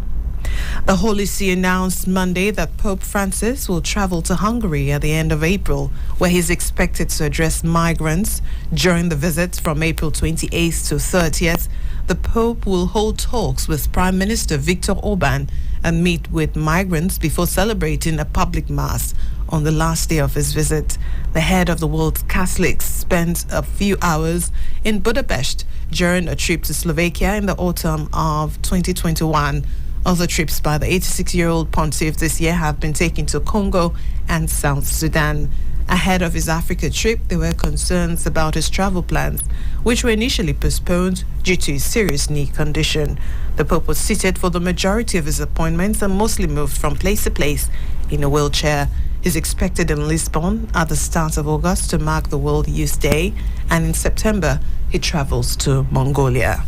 The Holy See announced Monday that Pope Francis will travel to Hungary at the end of April, where he is expected to address migrants. During the visit from April 28th to 30th, the Pope will hold talks with Prime Minister Viktor Orban and meet with migrants before celebrating a public mass on the last day of his visit. The head of the world's Catholics spent a few hours in Budapest during a trip to Slovakia in the autumn of 2021. Other trips by the 86-year-old pontiff this year have been taken to Congo and South Sudan. Ahead of his Africa trip, there were concerns about his travel plans, which were initially postponed due to his serious knee condition. The Pope was seated for the majority of his appointments and mostly moved from place to place in a wheelchair. He's expected in Lisbon at the start of August to mark the World Youth Day, and in September, he travels to Mongolia.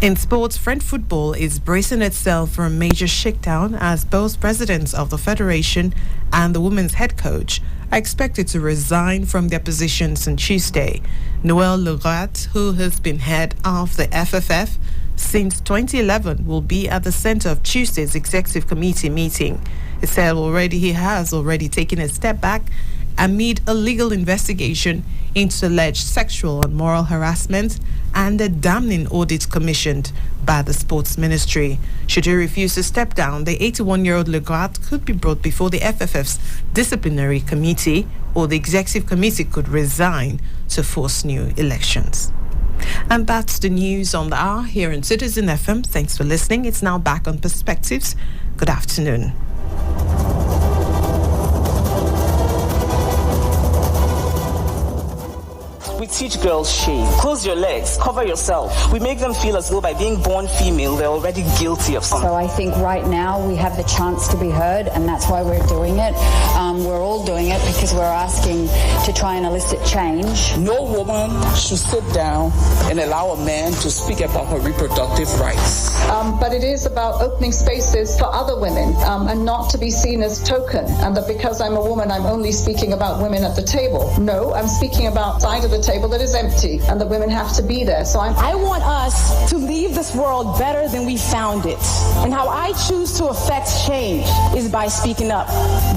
In sports, French football is bracing itself for a major shakedown as both presidents of the federation and the women's head coach are expected to resign from their positions on Tuesday. Noël Le Graët, who has been head of the FFF since 2011, will be at the center of Tuesday's executive committee meeting. He said he has already taken a step back amid a legal investigation into alleged sexual and moral harassment and a damning audit commissioned by the sports ministry. Should he refuse to step down, the 81-year-old Le Graët could be brought before the FFF's disciplinary committee, or the executive committee could resign to force new elections. And that's the news on the hour here in Citizen FM. Thanks for listening. It's now back on Perspectives. Good afternoon. We teach girls shame. Close your legs, cover yourself. We make them feel as though by being born female, they're already guilty of something. So I think right now we have the chance to be heard, and that's why we're doing it. We're all doing it because we're asking to try and elicit change. No woman should sit down and allow a man to speak about her reproductive rights. But it is about opening spaces for other women and not to be seen as token, and that because I'm a woman, I'm only speaking about women at the table. No, I'm speaking about side of the table that is empty, and the women have to be there. So I want us to leave this world better than we found it. And how I choose to affect change is by speaking up,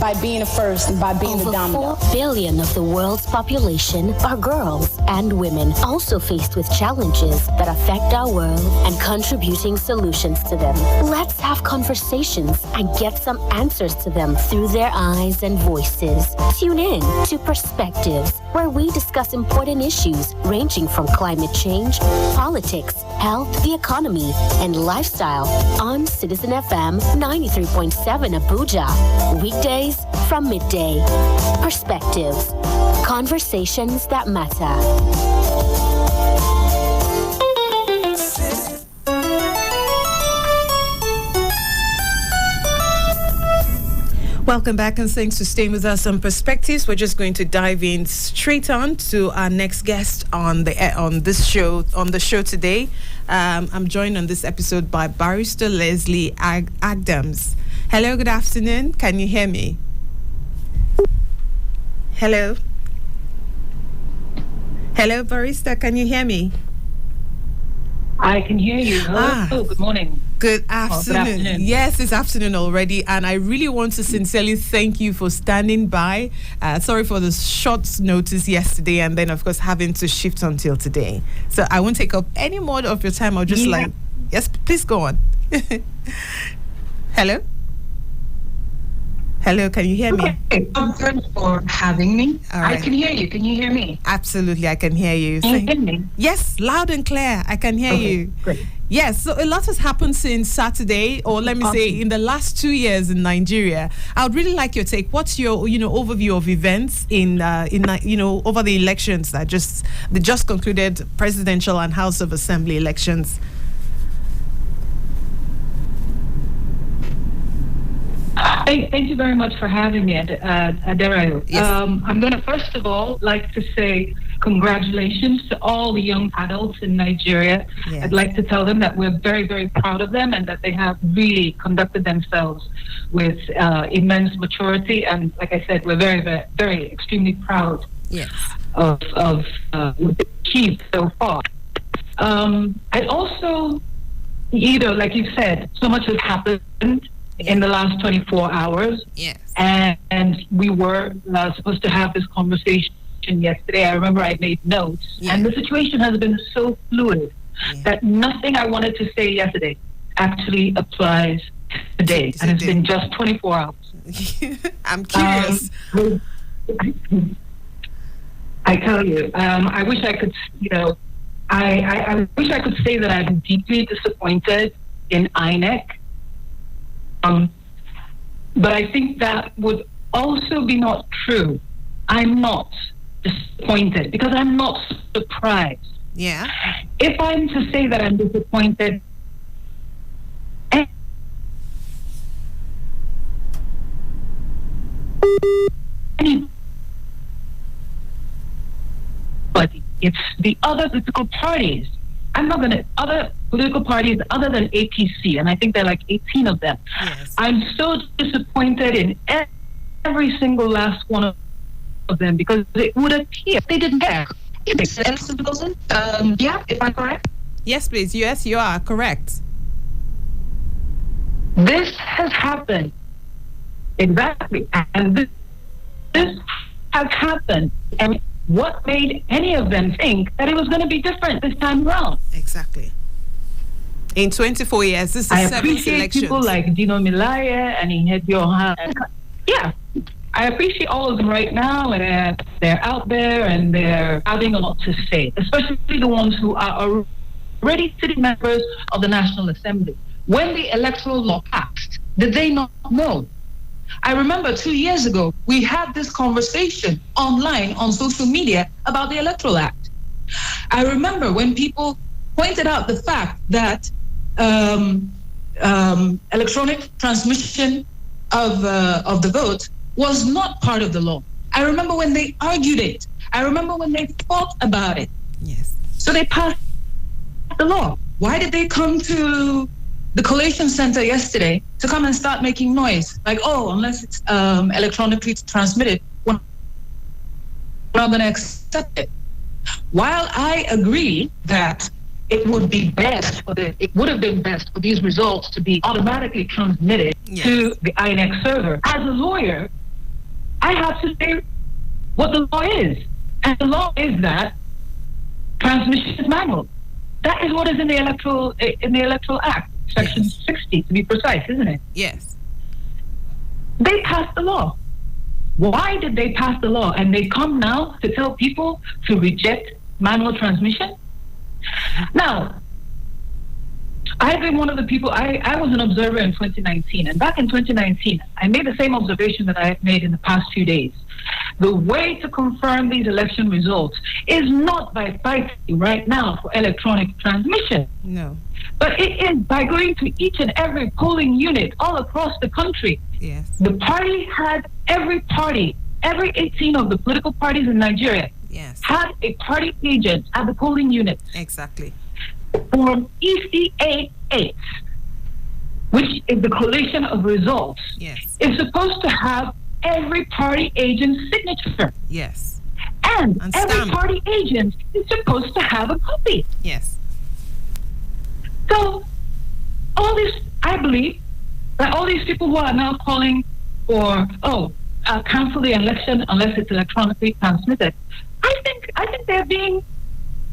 by being the first, and by being the dominant. Over 4 billion of the world's population are girls and women, also faced with challenges that affect our world and contributing solutions to them. Let's have conversations and get some answers to them through their eyes and voices. Tune in to Perspectives, where we discuss important issues ranging from climate change, politics, health, the economy, and lifestyle on Citizen FM 93.7 Abuja. Weekdays from midday. Perspectives. Conversations that matter. Welcome back, and thanks for staying with us on Perspectives. We're just going to dive in straight on to our next guest on the show today. I'm joined on this episode by Barrister Leslie Adams. Hello, good afternoon. Can you hear me? Hello, Barrister. Can you hear me? I can hear you. Hello. Good morning. Good afternoon. Yes, it's afternoon already, and I really want to sincerely thank you for standing by. Sorry for the short notice yesterday, and then, of course, having to shift until today. So I won't take up any more of your time. I'll just yes, please go on. Hello? Hello, can you hear me? Okay, thanks for having me. All right. I can hear you. Can you hear me? Absolutely, I can hear you. Can you hear me? Yes, loud and clear. I can hear you. Great. Yes, so a lot has happened since Saturday, or let me say, in the last 2 years in Nigeria. I would really like your take. What's your, overview of events in over the elections that just concluded, presidential and House of Assembly elections? Thank you very much for having me, Rayo. Yes. I'm going to first of all like to say congratulations to all the young adults in Nigeria. Yes. I'd like to tell them that we're very, very proud of them and that they have really conducted themselves with immense maturity. And like I said, we're very, very, very extremely proud of what they've achieved so far. I also, like you said, so much has happened in the last 24 hours. Yes. And we were supposed to have this conversation yesterday. I remember I made notes. Yeah. And the situation has been so fluid that nothing I wanted to say yesterday actually applies today. And it's been just 24 hours. I'm curious. I tell you, I wish I could, I wish I could say that I'm deeply disappointed in INEC. But I think that would also be not true. I'm not disappointed because I'm not surprised. Yeah. If I'm to say that I'm disappointed, but it's the other political parties. I'm not going to, other political parties other than APC, and I think there are like 18 of them. Yes. I'm so disappointed in every single last one of them because it would appear they didn't care. It makes sense, yeah, if I'm correct? Yes, please. Yes, you are correct. This has happened. Exactly. And this has happened. And what made any of them think that it was going to be different this time around? Exactly. In 24 years, this is the seventh election. People like Dino Milaya and Inhed Johan. Yeah, I appreciate all of them right now, and they're out there and they're having a lot to say, especially the ones who are already sitting members of the National Assembly. When the electoral law passed, did they not know? I remember 2 years ago, we had this conversation online on social media about the Electoral Act. I remember when people pointed out the fact that electronic transmission of the vote was not part of the law. I remember when they argued it. I remember when they fought about it. Yes. So they passed the law. Why did they come to the collation center yesterday to come and start making noise? Like, oh, unless it's electronically transmitted, we're not going to accept it. While I agree that it would be best it would have been best for these results to be automatically transmitted to the INEC server. As a lawyer, I have to say what the law is. And the law is that transmission is manual. That is what is in the Electoral Act, Section 60 to be precise, isn't it? Yes. They passed the law. Why did they pass the law? And they come now to tell people to reject manual transmission? Now, I've been one of the people, I was an observer in 2019, and back in 2019, I made the same observation that I have made in the past few days. The way to confirm these election results is not by fighting right now for electronic transmission. No. But it is by going to each and every polling unit all across the country. Yes. The party had every 18 of the political parties in Nigeria had a party agent at the polling unit. Exactly. Form ECA8, which is the collation of results, is supposed to have every party agent's signature. Yes. And every party agent is supposed to have a copy. Yes. So, all this, I believe that all these people who are now calling for, cancel the election unless it's electronically transmitted, I think they're being,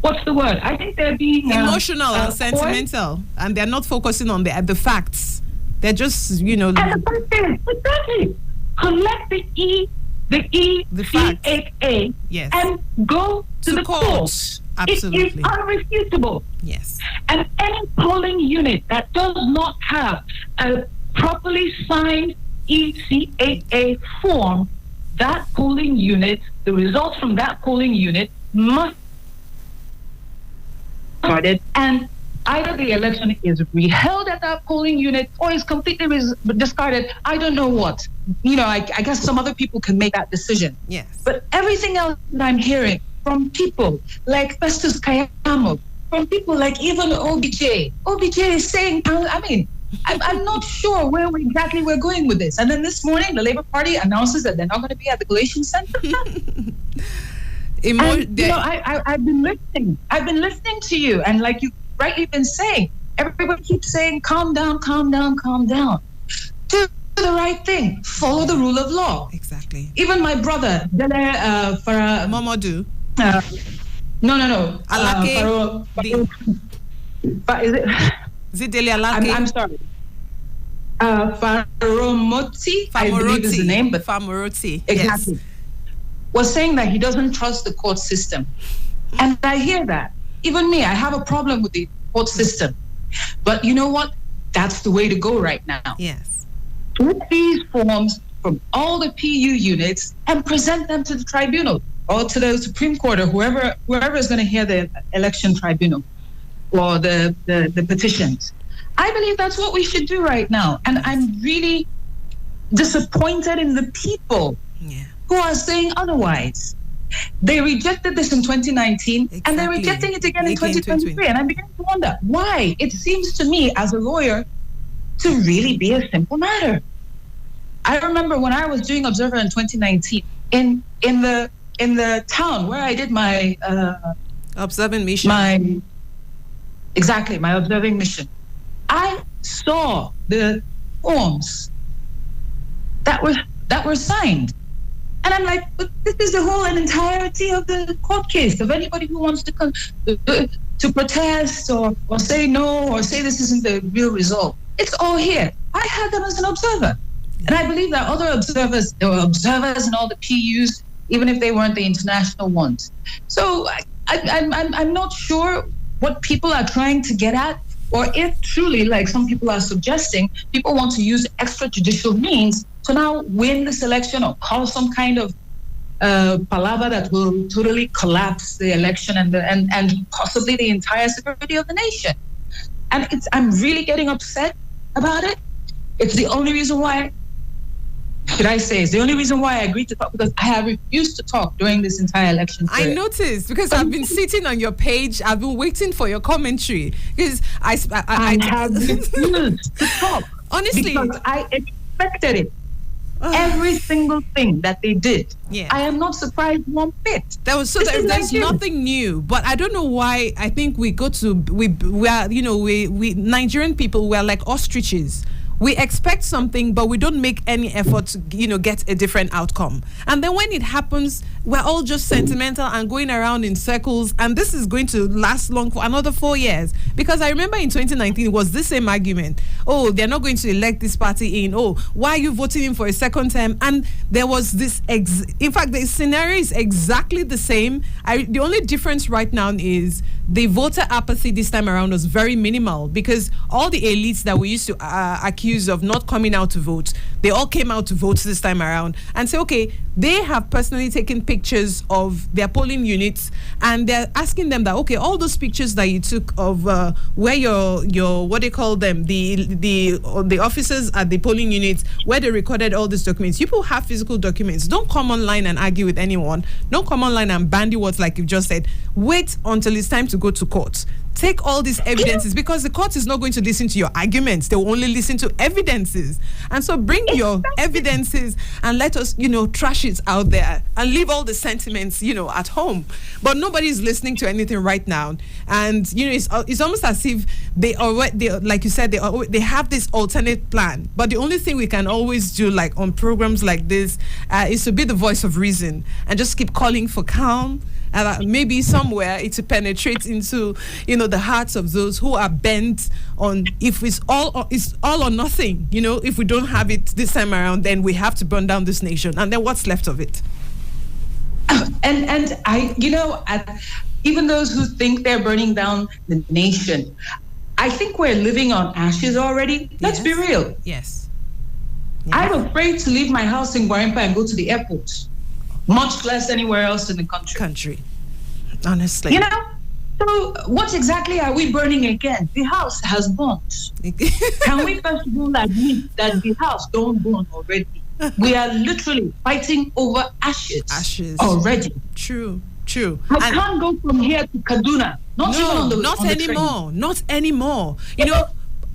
what's the word? I think they're being emotional and sentimental, and they're not focusing on the facts. They're just, And the fact is, exactly. collect the ECAA Yes. and go to the court. court. Absolutely. It is unrefutable. Yes. And any polling unit that does not have a properly signed ECAA form, that polling unit, the results from that polling unit must be started, and either the election is reheld at that polling unit or is completely discarded. I don't know what. I guess some other people can make that decision. Yes. But everything else that I'm hearing from people like Festus Kayamo, from people like even OBJ is saying, I'm not sure where exactly we're going with this. And then this morning, the Labour Party announces that they're not going to be at the Collation Centre. I've been listening. I've been listening to you, and like you rightly been saying, everybody keeps saying, "Calm down, calm down, calm down." Do the right thing. Follow the rule of law. Exactly. Even my brother, Dele Momodu. No. Alake. Is it Dele Alake? I'm sorry. Faromoti, I believe is the name, but Famoroti. Exactly. Yes. Was saying that he doesn't trust the court system. And I hear that. Even me, I have a problem with the court system. But you know what? That's the way to go right now. Yes. Take these forms from all the PU units and present them to the tribunal or to the Supreme Court or whoever is going to hear the election tribunal or the petitions. I believe that's what we should do right now. And I'm really disappointed in the people who are saying otherwise. They rejected this in 2019 and they're rejecting it again in 2023. And I'm beginning to wonder why. It seems to me as a lawyer to really be a simple matter. I remember when I was doing Observer in 2019 in the town where I did my observing mission. My observing mission. I saw the forms that were signed. And I'm like, but this is the whole and entirety of the court case of anybody who wants to come to protest or say no or say this isn't the real result. It's all here. I had them as an observer. And I believe that other observers, there were observers in all the PUs, even if they weren't the international ones. So I'm not sure what people are trying to get at, or if truly, like some people are suggesting, people want to use extrajudicial means to now win this election or cause some kind of palaver that will totally collapse the election and possibly the entire security of the nation. And I'm really getting upset about it. It's the only reason why, it's the only reason why I agreed to talk, because I have refused to talk during this entire election period. I noticed, because I've been sitting on your page, I've been waiting for your commentary, because I have refused to talk. Honestly. Because I expected it. Every single thing that they did. Yeah. I am not surprised one bit. There's nothing new, but I don't know why. I think we are Nigerian people, we're like ostriches. We expect something, but we don't make any effort to, get a different outcome. And then when it happens, we're all just sentimental and going around in circles. And this is going to last long for another 4 years. Because I remember in 2019, it was the same argument. Oh, they're not going to elect this party in. Oh, why are you voting in for a second term? And there was this, in fact, the scenario is exactly the same. The only difference right now is the voter apathy this time around was very minimal, because all the elites that we used to accuse of not coming out to vote, they all came out to vote this time around and say, okay, they have personally taken pictures of their polling units, and they're asking them that, okay, all those pictures that you took of where your what they call them, the officers at the polling units, where they recorded all these documents. People have physical documents. Don't come online and argue with anyone. Don't come online and bandy words like you just said. Wait until it's time to go to court. Take all these evidences, because the court is not going to listen to your arguments. They will only listen to evidences. And so bring your evidences and let us, trash it out there and leave all the sentiments, at home. But nobody's listening to anything right now. And, it's almost as if they like you said, they have this alternate plan. But the only thing we can always do, like on programs like this, is to be the voice of reason and just keep calling for calm. And maybe somewhere it penetrates into, the hearts of those who are bent on, if it's all or nothing, if we don't have it this time around, then we have to burn down this nation. And then what's left of it? And I, even those who think they're burning down the nation, I think we're living on ashes already. Let's be real. Yes. I'm afraid to leave my house in Guarimpa and go to the airport, much less anywhere else in the country. Honestly. So what exactly are we burning again? The house has burnt. Can we first of all admit that the house don't burn already? We are literally fighting over ashes already. True. I can't go from here to Kaduna. Not anymore. Not anymore.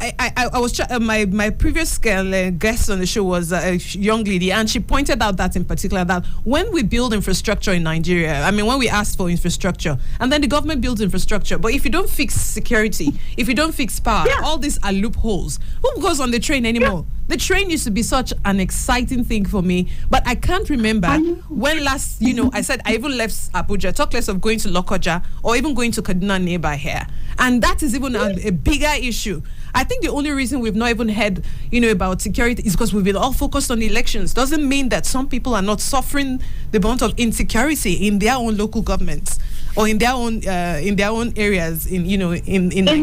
I was my previous guest on the show was a young lady, and she pointed out that in particular that when we build infrastructure in Nigeria, when we ask for infrastructure and then the government builds infrastructure, but if you don't fix security, if you don't fix power, all these are loopholes. Who goes on the train anymore? The train used to be such an exciting thing for me, but I can't remember when last, I said I even left Abuja, talk less of going to Lokoja or even going to Kaduna nearby here. And that is even a bigger issue. I think the only reason we've not even heard, about security is because we've been all focused on elections. Doesn't mean that some people are not suffering the brunt of insecurity in their own local governments or in their own areas, in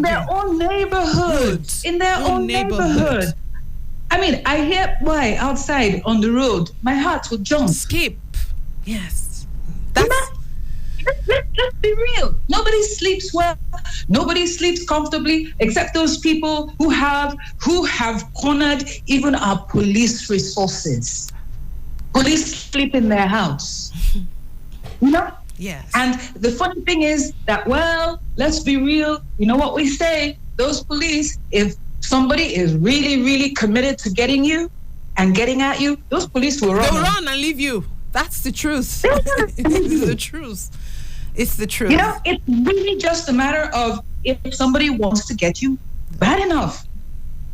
their own neighborhood. In their own neighborhood. I hear why outside on the road, my heart will jump. Skip. Yes. Let's be real. Nobody sleeps well. Nobody sleeps comfortably except those people who have cornered even our police resources. Police sleep in their house. Yes. And the funny thing is that, let's be real. You know what we say? Those police, if somebody is really, really committed to getting you and getting at you, those police will run. They'll run and leave you. That's the truth. It's the truth. It's the truth. It's really just a matter of if somebody wants to get you bad enough.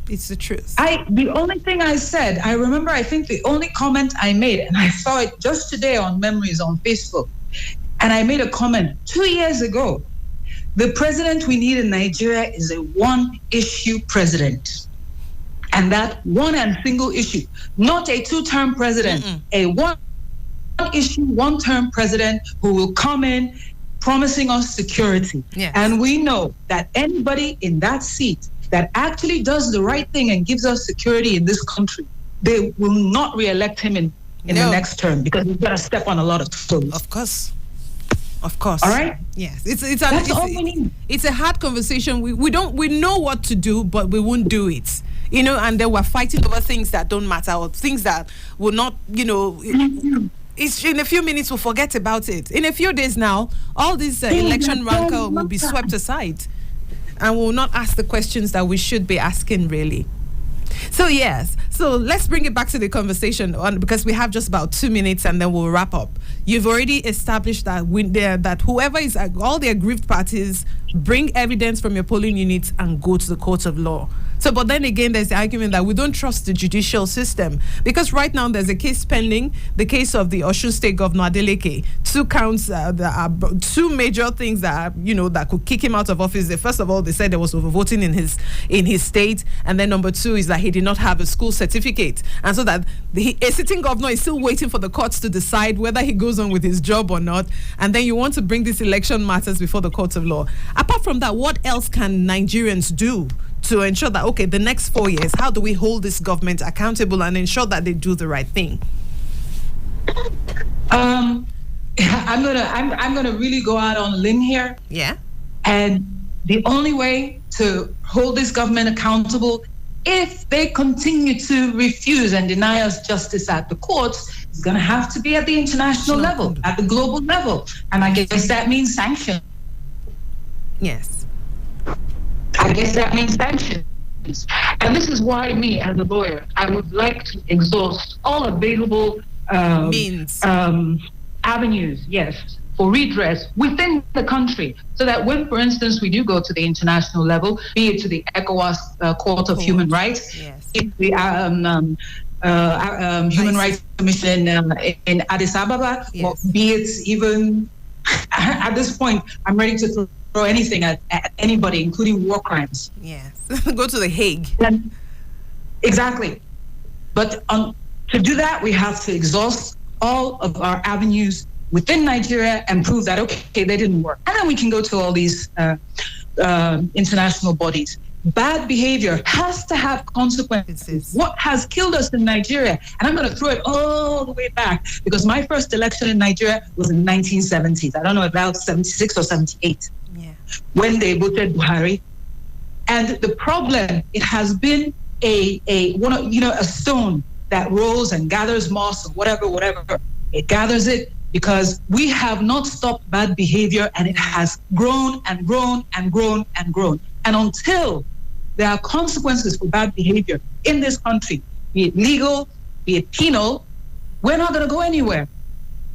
It's the truth. The only thing I said, I remember, I think the only comment I made, and I saw it just today on Memories on Facebook, and I made a comment 2 years ago. The president we need in Nigeria is a one-issue president. And that one and single issue, not a two-term president, a one-issue, one-term president who will come in promising us security. Yes. And we know that anybody in that seat that actually does the right thing and gives us security in this country, they will not re-elect him in the next term because he's going to step on a lot of toes. Of course. All right. Yes. That's all we need. It's a hard conversation. We know what to do, but we won't do it. And then we're fighting over things that don't matter or things that will not, it's in a few minutes we'll forget about it. In a few days now, all this election rancor will be swept aside, and we'll not ask the questions that we should be asking, really. So let's bring it back to the conversation because we have just about 2 minutes and then we'll wrap up. You've already established that that whoever is all the aggrieved parties bring evidence from your polling units and go to the court of law. So, but then again, there's the argument that we don't trust the judicial system because right now there's a case pending, the case of the Osun State Governor Adeleke. 2 counts, there are 2 major things that that could kick him out of office. First of all, they said there was overvoting in his state, and then number 2 is that he did not have a school certificate, and so that a sitting governor is still waiting for the courts to decide whether he goes on with his job or not. And then you want to bring these election matters before the courts of law. Apart from that, what else can Nigerians do to ensure that, okay, the next 4 years, how do we hold this government accountable and ensure that they do the right thing? I'm gonna really go out on a limb here. Yeah. And the only way to hold this government accountable, if they continue to refuse and deny us justice at the courts, is gonna have to be at the international level, at the global level. And I guess that means sanctions. Yes. I guess that means sanctions. And this is why me, as a lawyer, I would like to exhaust all available means, avenues, yes, for redress within the country, so that when, for instance, we do go to the international level, be it to the ECOWAS Court of Human Rights, the Human Rights Commission in Addis Ababa, or be it even, at this point, I'm ready to throw throw anything at anybody, including war crimes. Yes. Go to The Hague. Exactly. But to do that, we have to exhaust all of our avenues within Nigeria and prove that, okay, they didn't work. And then we can go to all these international bodies. Bad behavior has to have consequences. What has killed us in Nigeria? And I'm going to throw it all the way back, because my first election in Nigeria was in the 1970s. I don't know, about 76 or 78, when they voted Buhari. And the problem, it has been a stone that rolls and gathers moss or whatever. It gathers it because we have not stopped bad behavior, and it has grown and grown and grown and grown. And until there are consequences for bad behavior in this country, be it legal, be it penal, we're not going to go anywhere.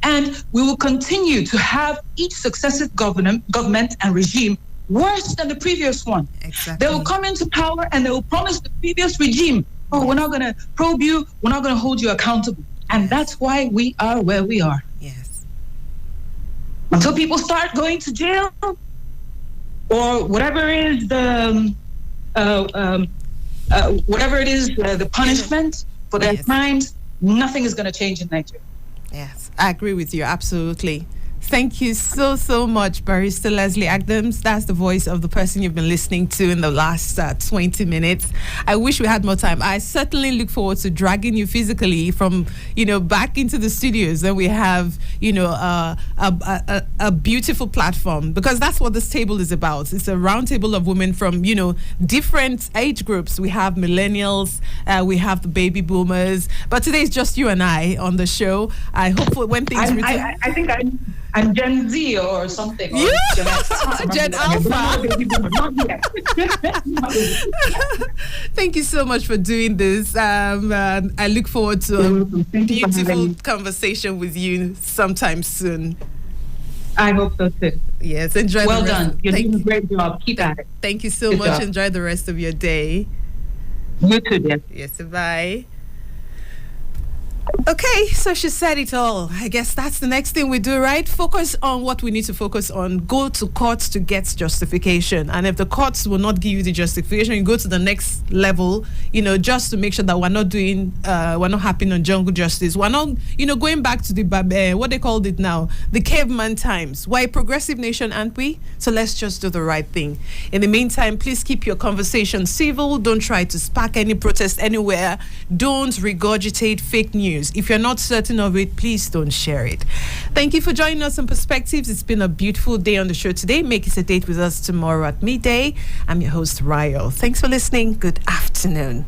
And we will continue to have each successive government and regime worse than the previous one. Exactly. They will come into power and they will promise the previous regime, oh, we're not going to probe you, we're not going to hold you accountable. And that's why we are where we are. Yes. Until people start going to jail, or whatever is the punishment for their crimes, nothing is going to change in Nigeria. Yes, I agree with you, absolutely. Thank you so much, Barrister Leslie Adams. That's the voice of the person you've been listening to in the last 20 minutes. I wish we had more time. I certainly look forward to dragging you physically from, back into the studios. Then we have, a beautiful platform, because that's what this table is about. It's a round table of women from, different age groups. We have millennials, we have the baby boomers, but today it's just you and I on the show. I hope when things return. I think I'm Gen Z or something. Or Gen Alpha. Thank you so much for doing this. I look forward to a beautiful conversation with you sometime soon. I hope so too. Yes, enjoy. Well done. You're doing a great job. Keep at it. Thank you so much. Enjoy the rest of your day. You too, dear. Yes, bye. Okay, so she said it all. I guess that's the next thing we do, right? Focus on what we need to focus on. Go to courts to get justification. And if the courts will not give you the justification, you go to the next level, just to make sure that we're not happening on jungle justice. We're not, going back to the, what they called it now, the caveman times. We're a progressive nation, aren't we? So let's just do the right thing. In the meantime, please keep your conversation civil. Don't try to spark any protest anywhere. Don't regurgitate fake news. If you're not certain of it, please don't share it. Thank you for joining us on Perspectives. It's been a beautiful day on the show today. Make it a date with us tomorrow at midday. I'm your host, Rayo. Thanks for listening. Good afternoon.